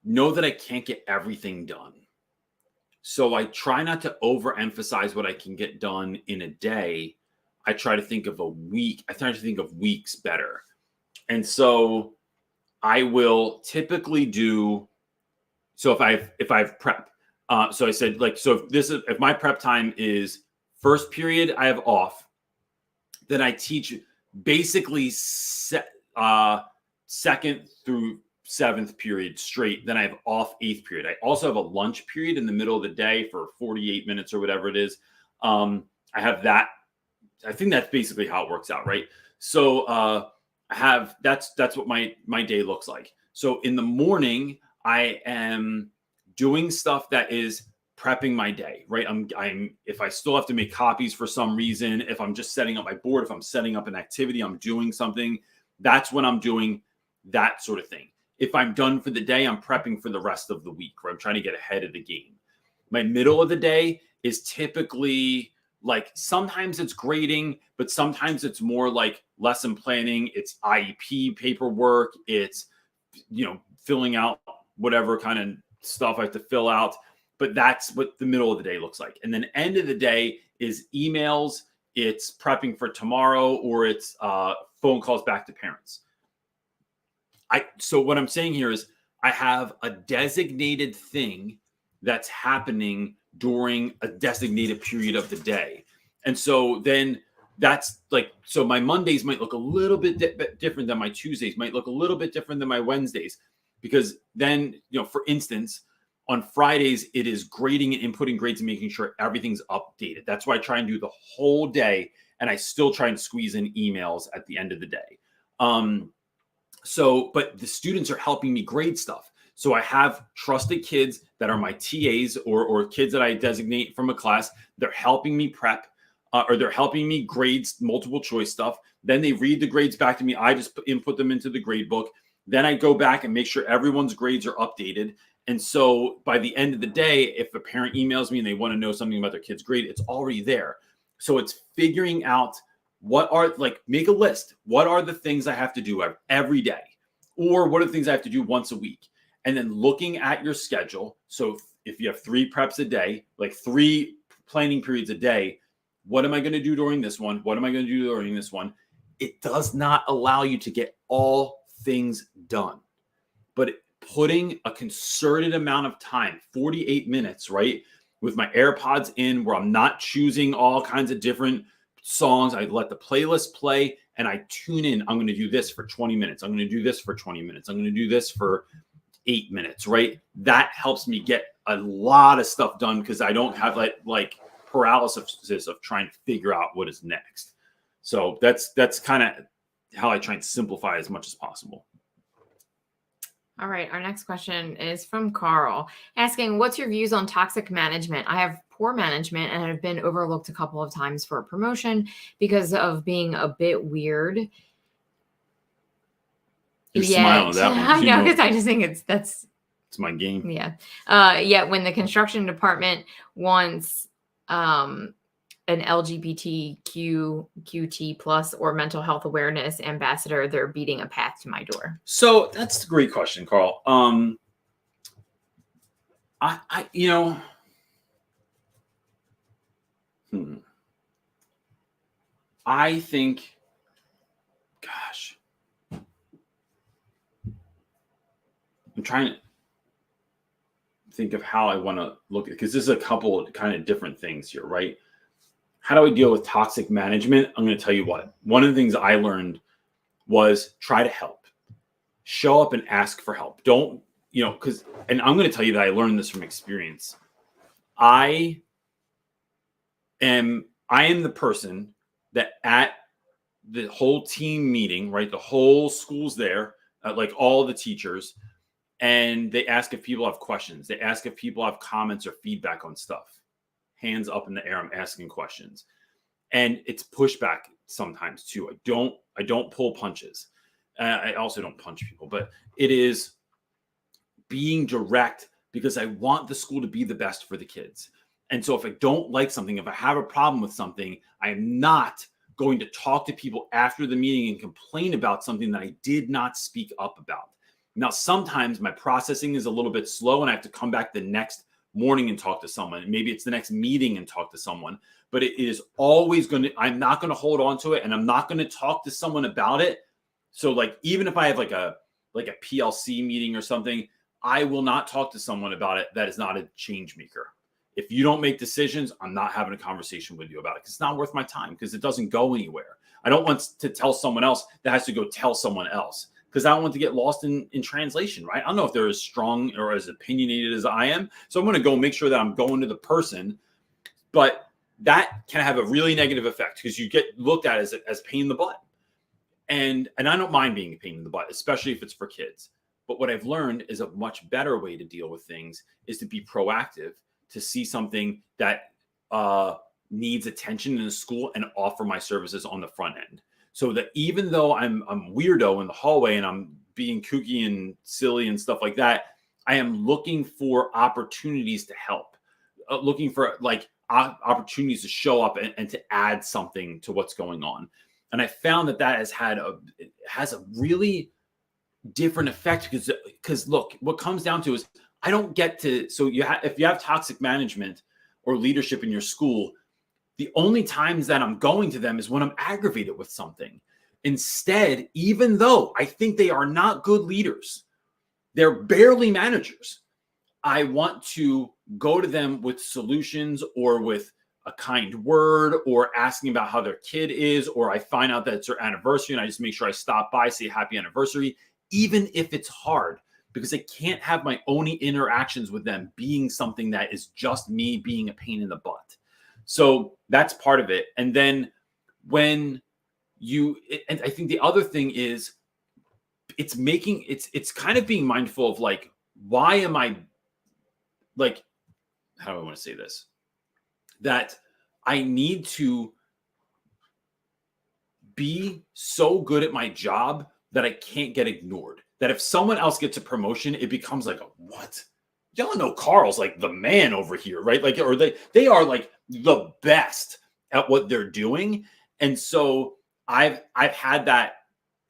know that I can't get everything done. So I try not to overemphasize what I can get done in a day. I try to think of a week. I try to think of weeks better. And so I will typically do, so if I've prep, so I said, like, so if my prep time is first period, I have off, then I teach basically second through 7th period straight. Then I have off 8th period. I also have a lunch period in the middle of the day for 48 minutes or whatever it is. I have that. I think that's basically how it works out, right? So I have that's what my day looks like. So in the morning, I am doing stuff that is prepping my day, right? I'm if I still have to make copies for some reason, if I'm just setting up my board, if I'm setting up an activity, I'm doing something, that's when I'm doing that sort of thing. If I'm done for the day, I'm prepping for the rest of the week, where I'm trying to get ahead of the game. My middle of the day is typically like, sometimes it's grading, but sometimes it's more like lesson planning. It's IEP paperwork. It's, filling out whatever kind of stuff I have to fill out. But that's what the middle of the day looks like. And then end of the day is emails. It's prepping for tomorrow, or it's phone calls back to parents. So what I'm saying here is I have a designated thing that's happening during a designated period of the day. And so then that's like, so my Mondays might look a little bit different than my Tuesdays, might look a little bit different than my Wednesdays, because then, for instance, on Fridays, it is grading and inputting grades and making sure everything's updated. That's why I try and do the whole day, and I still try and squeeze in emails at the end of the day. But the students are helping me grade stuff. So I have trusted kids that are my TAs or kids that I designate from a class. They're helping me prep, or they're helping me grade multiple choice stuff. Then they read the grades back to me. I just input them into the grade book. Then I go back and make sure everyone's grades are updated. And so by the end of the day, if a parent emails me and they want to know something about their kid's grade, it's already there. So it's figuring out make a list. What are the things I have to do every day? Or what are the things I have to do once a week? And then looking at your schedule. So if you have 3 preps a day, like 3 planning periods a day, what am I going to do during this one? What am I going to do during this one? It does not allow you to get all things done. But putting a concerted amount of time, 48 minutes, right, with my AirPods in, where I'm not choosing all kinds of different songs. I let the playlist play and I tune in. I'm going to do this for 20 minutes. I'm going to do this for 20 minutes. I'm going to do this for 8 minutes, right? That helps me get a lot of stuff done, because I don't have like paralysis of trying to figure out what is next. So that's kind of how I try and simplify as much as possible. All right. Our next question is from Carl, asking, what's your views on toxic management? I have poor management and have been overlooked a couple of times for a promotion because of being a bit weird. You're smiling at that one. I know, because I just think it's my game. Yeah. Yet when the construction department wants an LGBTQ, QT plus or mental health awareness ambassador, they're beating a path to my door. So that's a great question, Carl. I think, gosh, I'm trying to think of how I want to look at it, because there's a couple of kind of different things here, right? How do I deal with toxic management? I'm going to tell you what. One of the things I learned was try to help. Show up and ask for help. Don't, and I'm going to tell you that I learned this from experience. I am the person that at the whole team meeting, right? The whole school's there, like all the teachers, and they ask if people have questions. They ask if people have comments or feedback on stuff. Hands up in the air, I'm asking questions. And it's pushback sometimes too. I don't pull punches. I also don't punch people, but it is being direct, because I want the school to be the best for the kids. And so if I don't like something, if I have a problem with something, I am not going to talk to people after the meeting and complain about something that I did not speak up about. Now, sometimes my processing is a little bit slow and I have to come back the next morning and talk to someone. Maybe it's the next meeting and talk to someone, but it is always I'm not going to hold on to it, and I'm not going to talk to someone about it. So like, even if I have like a PLC meeting or something, I will not talk to someone about it that is not a change maker. If you don't make decisions, I'm not having a conversation with you about it, because it's not worth my time, because it doesn't go anywhere. I don't want to tell someone else that has to go tell someone else. because I don't want to get lost in translation, right? I don't know if they're as strong or as opinionated as I am. So I'm going to go make sure that I'm going to the person. But that can have a really negative effect because you get looked at as pain in the butt. And I don't mind being a pain in the butt, especially if it's for kids. But what I've learned is a much better way to deal with things is to be proactive, to see something that needs attention in the school and offer my services on the front end. So that even though I'm weirdo in the hallway and I'm being kooky and silly and stuff like that, I am looking for opportunities to help, looking for like opportunities to show up and to add something to what's going on. And I found that has a really different effect because look, what comes down to is I don't get to, so if you have toxic management or leadership in your school, the only times that I'm going to them is when I'm aggravated with something. Instead, even though I think they are not good leaders, they're barely managers, I want to go to them with solutions or with a kind word or asking about how their kid is, or I find out that it's their anniversary and I just make sure I stop by, say happy anniversary, even if it's hard, because I can't have my own interactions with them being something that is just me being a pain in the butt. So that's part of it. And then and I think the other thing is it's kind of being mindful of like, why am I like, how do I want to say this? That I need to be so good at my job that I can't get ignored. That if someone else gets a promotion, it becomes like, what? Y'all know Carl's like the man over here, right? Like, or they are like the best at what they're doing. And so I've had that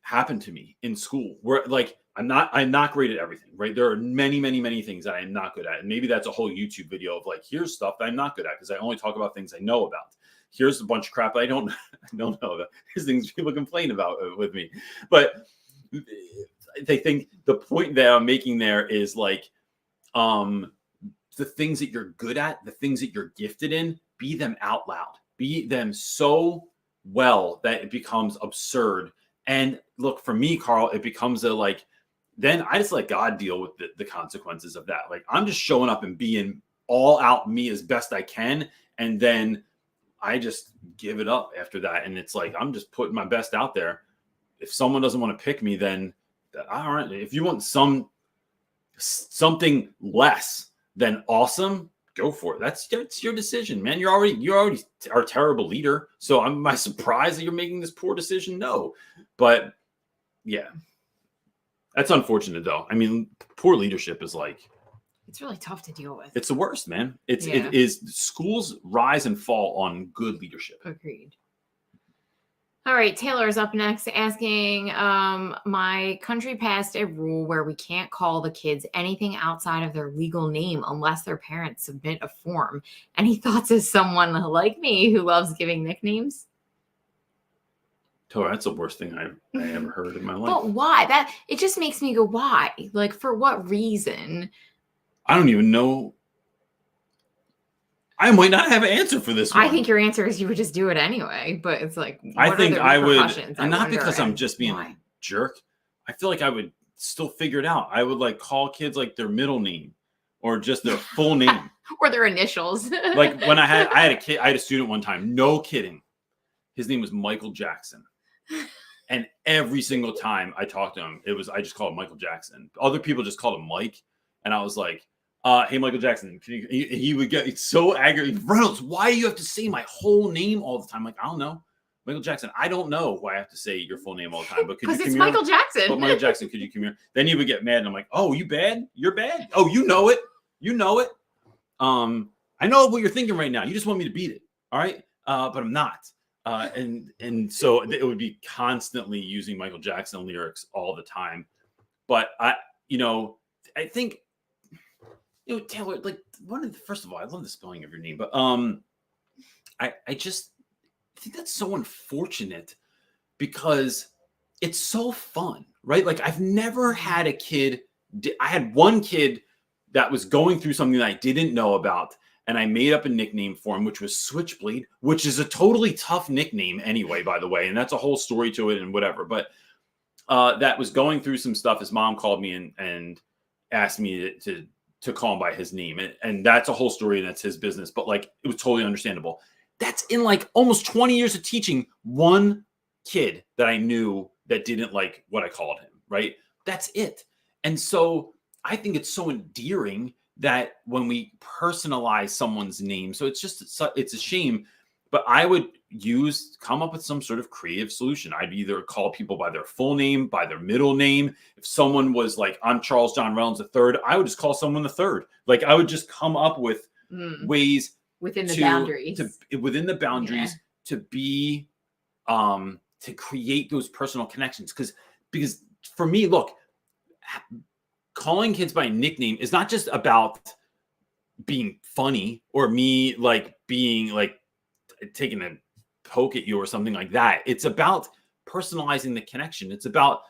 happen to me in school where like, I'm not great at everything, right? There are many, many, many things that I'm not good at. And maybe that's a whole YouTube video of like, here's stuff that I'm not good at because I only talk about things I know about. Here's a bunch of crap I don't know about. Here's things people complain about with me. But they think the point that I'm making there is like, the things that you're good at, the things that you're gifted in, be them out loud, be them so well that it becomes absurd. And look, for me, Carl, it becomes then I just let God deal with the consequences of that. Like I'm just showing up and being all out me as best I can. And then I just give it up after that. And it's like, I'm just putting my best out there. If someone doesn't want to pick me, then all right. If you want something less than awesome, go for it. That's your decision, man. You already are a terrible leader. So am I surprised that you're making this poor decision? No, but yeah, that's unfortunate though. I mean, poor leadership is like, it's really tough to deal with. It's the worst, man. It is schools rise and fall on good leadership. Agreed. All right, Taylor's up next asking, my country passed a rule where we can't call the kids anything outside of their legal name unless their parents submit a form. Any thoughts as someone like me who loves giving nicknames? Taylor, that's the worst thing I ever heard in my life. But why? It just makes me go, why? Like, for what reason? I don't even know. I might not have an answer for this one. I think your answer is you would just do it anyway, but it's like, I think I would, and not because I'm just being a jerk. I feel like I would still figure it out. I would like call kids like their middle name or just their full name or their initials. Like when I had a student one time, no kidding. His name was Michael Jackson. And every single time I talked to him, I just called him Michael Jackson. Other people just called him Mike. And I was like, hey, Michael Jackson, he would get so aggravated. Reynolds, why do you have to say my whole name all the time? I'm like, I don't know. Michael Jackson, I don't know why I have to say your full name all the time. But could you come here? Because it's Michael Jackson. But Michael Jackson, could you come here? Then he would get mad. And I'm like, oh, you bad? You're bad? Oh, you know it. You know it. I know what you're thinking right now. You just want me to beat it. All right. But I'm not. And so it would be constantly using Michael Jackson lyrics all the time. But I think, Taylor, like first of all, I love the spelling of your name, but I just think that's so unfortunate because it's so fun, right? Like I've never had a kid. I had one kid that was going through something that I didn't know about, and I made up a nickname for him, which was Switchblade, which is a totally tough nickname anyway, by the way, and that's a whole story to it and whatever. But that was going through some stuff. His mom called me and asked me to call him by his name. And that's a whole story, and that's his business. But like, it was totally understandable. That's in like almost 20 years of teaching, one kid that I knew that didn't like what I called him, right? That's it. And so I think it's so endearing that when we personalize someone's name, so it's a shame, but I would come up with some sort of creative solution. I'd either call people by their full name, by their middle name. If someone was like, I'm Charles John Reynolds III, I would just call someone the third. Like, I would just come up with ways within the boundaries to be, to create those personal connections. Because for me, look, calling kids by nickname is not just about being funny or me like being like taking a poke at you or something like that. It's about personalizing the connection. It's about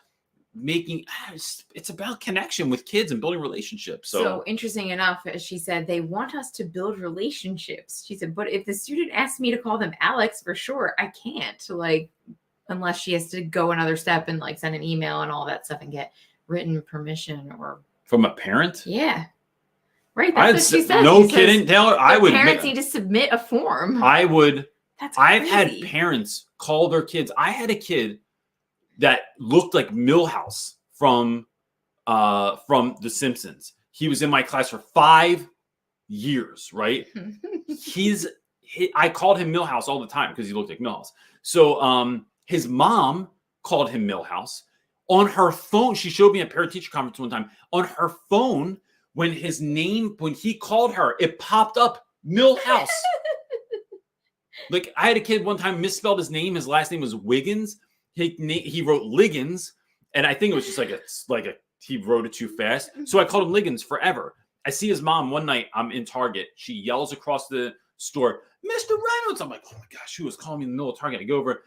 it's about connection with kids and building relationships. So interesting enough, as she said, they want us to build relationships. She said, but if the student asks me to call them Alex, for sure, I can't, like, unless she has to go another step and like send an email and all that stuff and get written permission or from a parent. Yeah. Right. That's what she said. No kidding, Taylor. Parents need to submit a form. I've crazy. had parents call their kids. I had a kid that looked like Milhouse from The Simpsons. He was in my class for 5 years, right? I called him Milhouse all the time because he looked like Milhouse. So his mom called him Milhouse. On her phone, she showed me at parent-teacher conference one time. On her phone, when he called her, it popped up Milhouse. Like, I had a kid one time misspelled his name. His last name was Wiggins. He wrote Liggins, and I think it was just he wrote it too fast. So I called him Liggins forever. I see his mom one night. I'm in Target. She yells across the store, Mr. Reynolds. I'm like, oh my gosh, who was calling me in the middle of Target? I go over.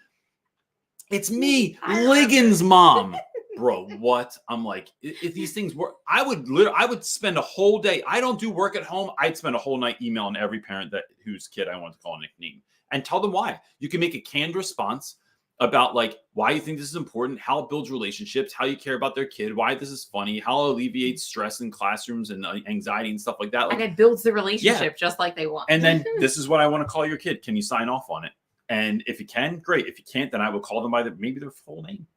It's me, Liggins' mom. Bro, what? I'm like, if these things were, I would spend a whole day. I don't do work at home. I'd spend a whole night emailing every parent whose kid I want to call a nickname and tell them why. You can make a canned response about like why you think this is important, how it builds relationships, how you care about their kid, why this is funny, how it alleviates stress in classrooms and anxiety and stuff like that. And it builds the relationship just like they want. And then this is what I want to call your kid. Can you sign off on it? And if you can, great. If you can't, then I will call them by maybe their full name.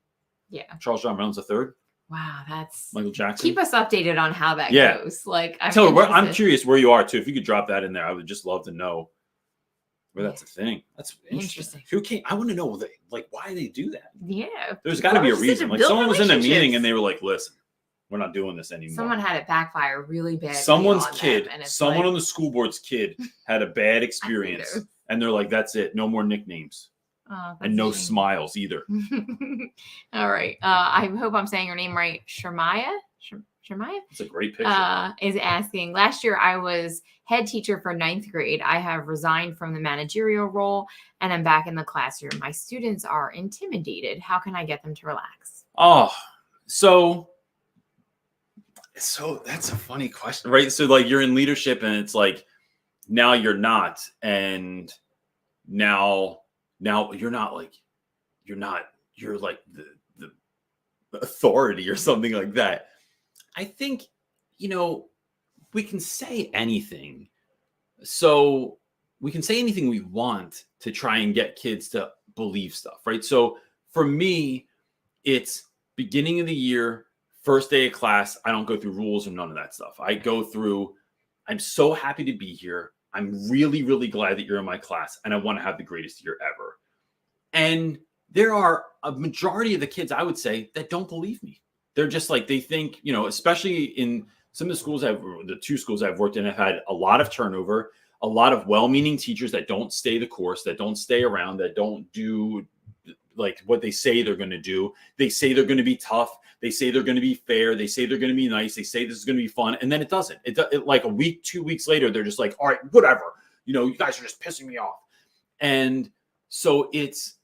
Yeah. Charles John Reynolds III. Wow, that's Michael Jackson. Keep us updated on how that goes. Like, I'm curious where you are too. If you could drop that in there, I would just love to know where that's a thing. That's interesting. Who can't? I want to know why they do that. Yeah. There's got to be a reason. Like, someone was in a meeting and they were like, "Listen, we're not doing this anymore." Someone had it backfire really bad. Someone's kid, someone on the school board's kid had a bad experience, and they're like, "That's it. No more nicknames." And no smiles either. All right. I hope I'm saying her name right. Shermaya? It's a great picture. Is asking, last year I was head teacher for 9th grade. I have resigned from the managerial role and I'm back in the classroom. My students are intimidated. How can I get them to relax? Oh, so that's a funny question, right? So like, you're in leadership and it's like, now you're not. And now you're like the authority or something like that. I think, we can say anything. So we can say anything we want to try and get kids to believe stuff, right? So for me, it's beginning of the year, first day of class. I don't go through rules or none of that stuff. I go through, I'm so happy to be here. I'm really, really glad that you're in my class and I want to have the greatest year ever. And there are a majority of the kids, I would say, that don't believe me. They're just like, they think, especially in some of the 2 schools I've worked in, have had a lot of turnover, a lot of well-meaning teachers that don't stay the course, that don't stay around, that don't do like what they say they're going to do. They say they're going to be tough. They say they're going to be fair. They say they're going to be nice. They say this is going to be fun. And then it doesn't. It like a week, 2 weeks later, they're just like, all right, whatever. You guys are just pissing me off. And so it's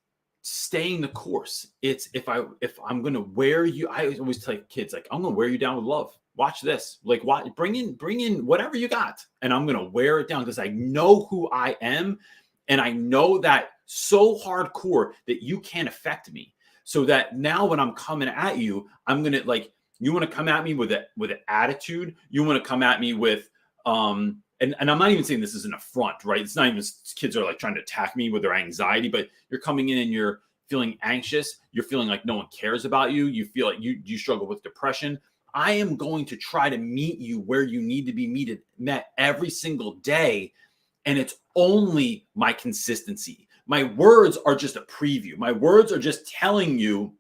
staying the course. It's if I'm going to wear you, I always tell kids, like, I'm going to wear you down with love. Watch this. Like, bring in whatever you got. And I'm going to wear it down because I know who I am. And I know that so hardcore that you can't affect me. so that now when I'm coming at you, I'm going to like, you want to come at me with an attitude. You want to come at me with, and I'm not even saying this is an affront, right? It's not even kids are like trying to attack me with their anxiety, but you're coming in and you're feeling anxious. You're feeling like no one cares about you. You feel like you struggle with depression. I am going to try to meet you where you need to be met every single day. And it's only my consistency. My words are just a preview. My words are just telling you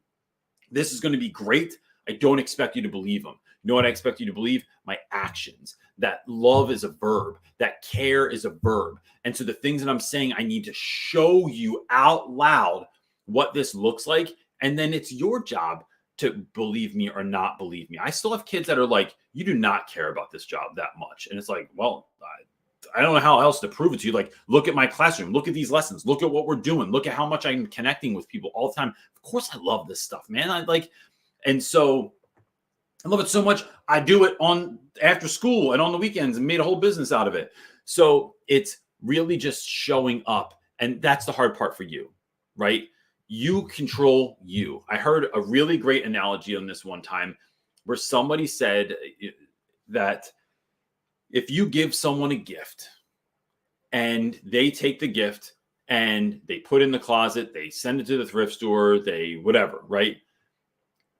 this is going to be great. I don't expect you to believe them. You know what I expect you to believe? My actions. That love is a verb. That care is a verb. And so the things that I'm saying, I need to show you out loud what this looks like. And then it's your job to believe me or not believe me. I still have kids that are like, you do not care about this job that much. And it's like, well, I don't know how else to prove it to you. Like, look at my classroom, look at these lessons, look at what we're doing, look at how much I'm connecting with people all the time. Of course, I love this stuff, man. And so I love it so much. I do it on after school and on the weekends and made a whole business out of it. So it's really just showing up. And that's the hard part for you, right? You control you. I heard a really great analogy on this one time where somebody said that if you give someone a gift and they take the gift and they put it in the closet, they send it to the thrift store, they whatever, right?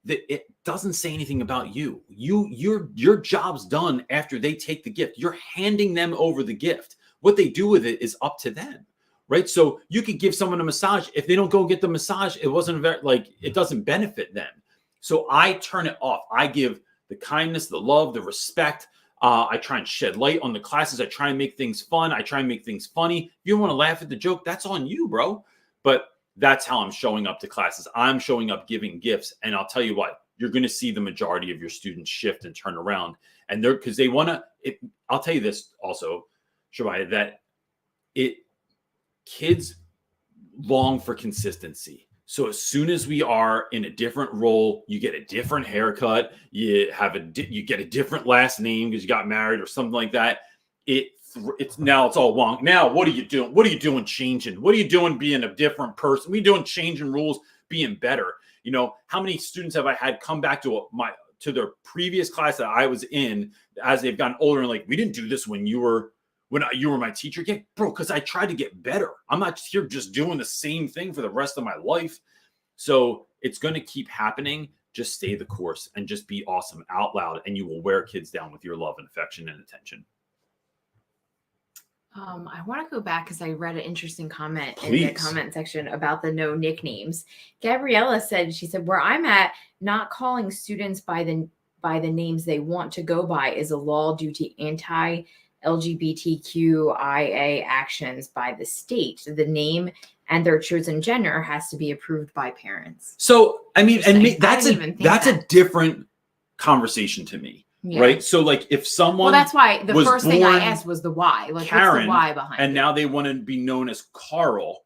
It doesn't say anything about you. Your job's done after they take the gift. You're handing them over the gift. What they do with it is up to them, right? So you could give someone a massage. If they don't go get the massage, it doesn't benefit them. So I turn it off. I give the kindness, the love, the respect. I try and shed light on the classes. I try and make things fun. I try and make things funny. If you want to laugh at the joke, that's on you, bro. But that's how I'm showing up to classes. I'm showing up giving gifts. And I'll tell you what, you're going to see the majority of your students shift and turn around. And because they want to, I'll tell you this also, Shabaya, that kids long for consistency. So as soon as we are in a different role, you get a different haircut, you get a different last name because you got married or something like that. It's all wrong. Now, what are you doing? What are you doing changing? What are you doing being a different person? What are you doing changing rules, being better? You know, how many students have I had come back to their previous class that I was in as they've gotten older and like, we didn't do this when you were my teacher. Yeah, bro, because I tried to get better. I'm not here just doing the same thing for the rest of my life. So it's going to keep happening. Just stay the course and just be awesome out loud, and you will wear kids down with your love and affection and attention. I want to go back because I read an interesting comment Please. In the comment section about the no nicknames. Gabriella said, where I'm at, not calling students by the names they want to go by is a law due to anti-LGBTQIA actions by the state. The name and their chosen gender has to be approved by parents. So, I mean, that's a different conversation to me. Yeah. Right. So like if someone, well, that's why the first thing I asked was the why, like Karen, what's the why behind and it? Now they want to be known as Carl.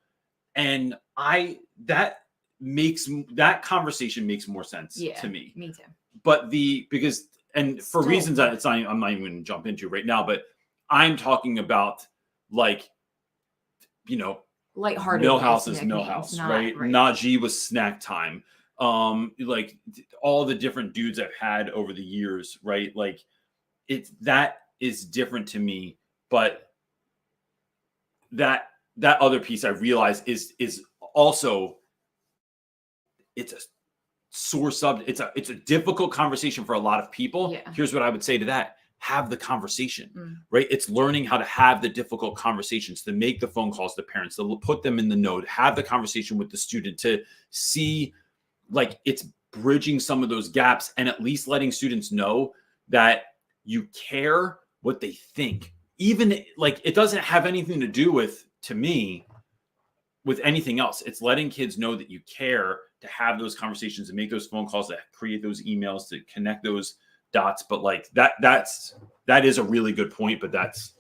And that conversation makes more sense to me. Me too. But for reasons that I'm not even going to jump into right now, but I'm talking about like, you know, lighthearted. Millhouse is Millhouse, right? Najee was Snack Time. Like all the different dudes I've had over the years, right? Like that is different to me, but that other piece I realize is also, it's a sore subject. It's a difficult conversation for a lot of people. Yeah. Here's what I would say to that. Have the conversation, right? It's learning how to have the difficult conversations, to make the phone calls to parents, to put them in the know, have the conversation with the student, to see like it's bridging some of those gaps and at least letting students know that you care what they think. Even like it doesn't have anything to do with, to me, with anything else. It's letting kids know that you care, to have those conversations and make those phone calls, to create those emails, to connect those dots. But like that is a really good point. But that's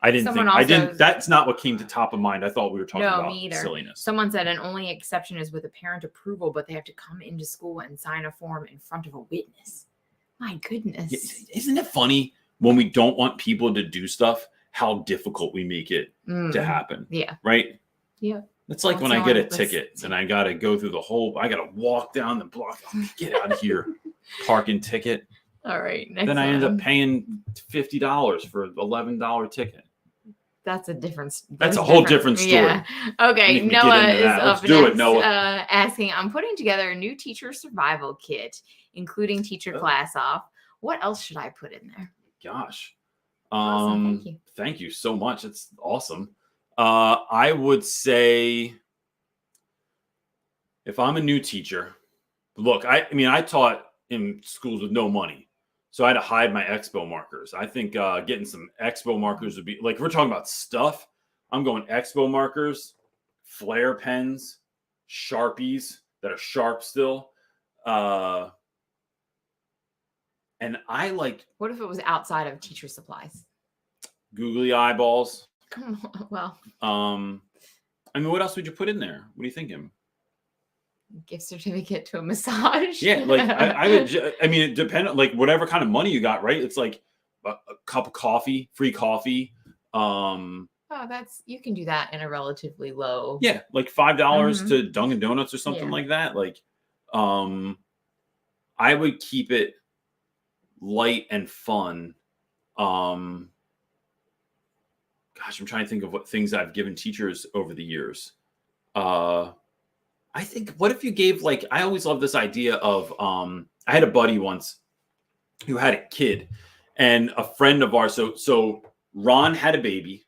that's not what came to top of mind. I thought we were talking about silliness. Someone said an only exception is with a parent approval, but they have to come into school and sign a form in front of a witness. My goodness. Isn't it funny when we don't want people to do stuff, how difficult we make it to happen? Yeah. Right? Yeah. It's like when I get a ticket and I got to go through I got to walk down the block. Get out of here. Parking ticket. All right. Next then I end up one. paying $50 for an $11 ticket. That's a different. That's a whole different story. Yeah. Okay. Let me Noah get into is that. up Let's do next, it, Noah. asking, I'm putting together a new teacher survival kit, including teacher class off. What else should I put in there? Gosh. Awesome. Thank you. Thank you so much. It's awesome. I would say if I'm a new teacher, look, I mean, I taught in schools with no money. So I had to hide my expo markers. I think getting some expo markers would be like, if we're talking about stuff, I'm going expo markers, flare pens, Sharpies that are sharp still. And I like. What if it was outside of teacher supplies? Googly eyeballs. Well. I mean, what else would you put in there? What are you thinking? Gift certificate to a massage. Yeah, like I would. I mean, it depends. Like whatever kind of money you got, right? It's like a cup of coffee, free coffee. Oh, you can do that in a relatively low. Yeah, like $5 to Dunkin' Donuts or something like that. Like, I would keep it light and fun. Gosh, I'm trying to think of what things I've given teachers over the years. I think, what if you gave, like, I always love this idea of, I had a buddy once who had a kid, and a friend of ours. So Ron had a baby.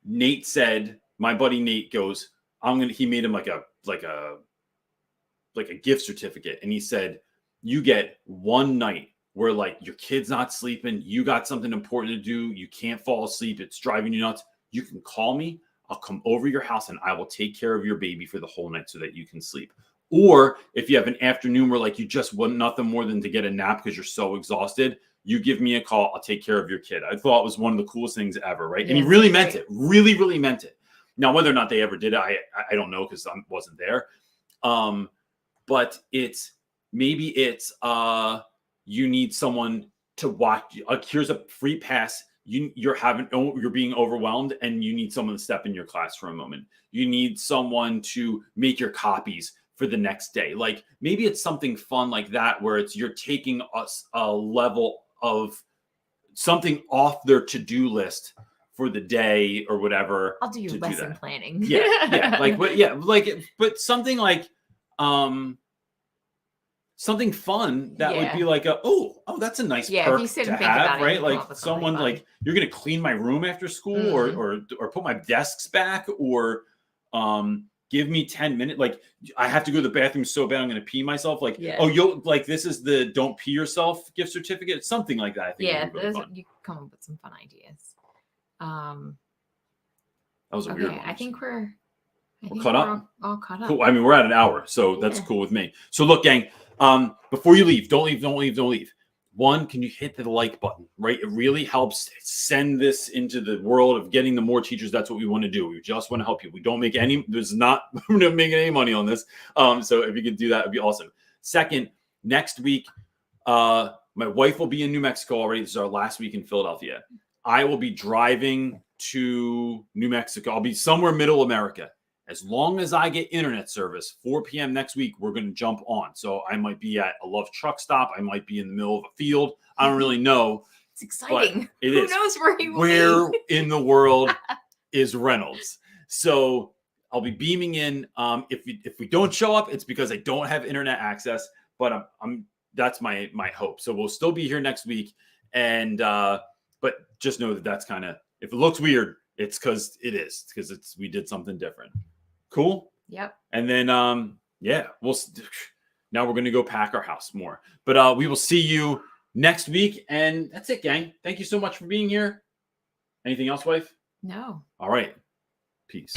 Nate said, my buddy Nate goes, he made him like a gift certificate. And he said, you get one night where like your kid's not sleeping. You got something important to do. You can't fall asleep. It's driving you nuts. You can call me. I'll come over your house and I will take care of your baby for the whole night so that you can sleep. Or if you have an afternoon where like you just want nothing more than to get a nap because you're so exhausted, you give me a call. I'll take care of your kid. I thought it was one of the coolest things ever, right? And he really meant it. Really, really meant it. Now, whether or not they ever did it, I don't know because I wasn't there. But maybe it's you need someone to watch. Here's a free pass. You're being overwhelmed and you need someone to step in your class for a moment. You need someone to make your copies for the next day. Like maybe it's something fun like that, where you're taking a level of something off their to-do list for the day or whatever. I'll do your lesson planning. Yeah. But something like, something fun that would be like oh, that's a nice perk if you to have, right? Like someone like, you're going to clean my room after school or put my desks back or give me 10 minutes. Like I have to go to the bathroom so bad I'm going to pee myself. Like, you'll like, this is the don't pee yourself gift certificate. Something like that. I think you come up with some fun ideas. That was a weird one. I think we're caught up. All caught up. Cool. I mean, we're at an hour, so that's cool with me. So look, gang, before you leave, don't leave. One, can you hit the like button, right? It really helps send this into the world of getting the more teachers. That's what we want to do. We just want to help you. We don't make we're not making any money on this. So if you could do that, it'd be awesome. Second, next week, my wife will be in New Mexico already. This is our last week in Philadelphia. I will be driving to New Mexico. I'll be somewhere middle America. As long as I get internet service, 4 p.m. next week, we're going to jump on. So I might be at a Love truck stop. I might be in the middle of a field. I don't really know. It's exciting. Who knows where he will Where be? in the world is Reynolds? So I'll be beaming in. If we don't show up, it's because I don't have internet access. But that's my hope. So we'll still be here next week. And but just know that that's kind of, if it looks weird, it's because we did something different. Cool. Yep. And then, now we're going to go pack our house more, but we will see you next week. And that's it, gang. Thank you so much for being here. Anything else, wife? No. All right. Peace.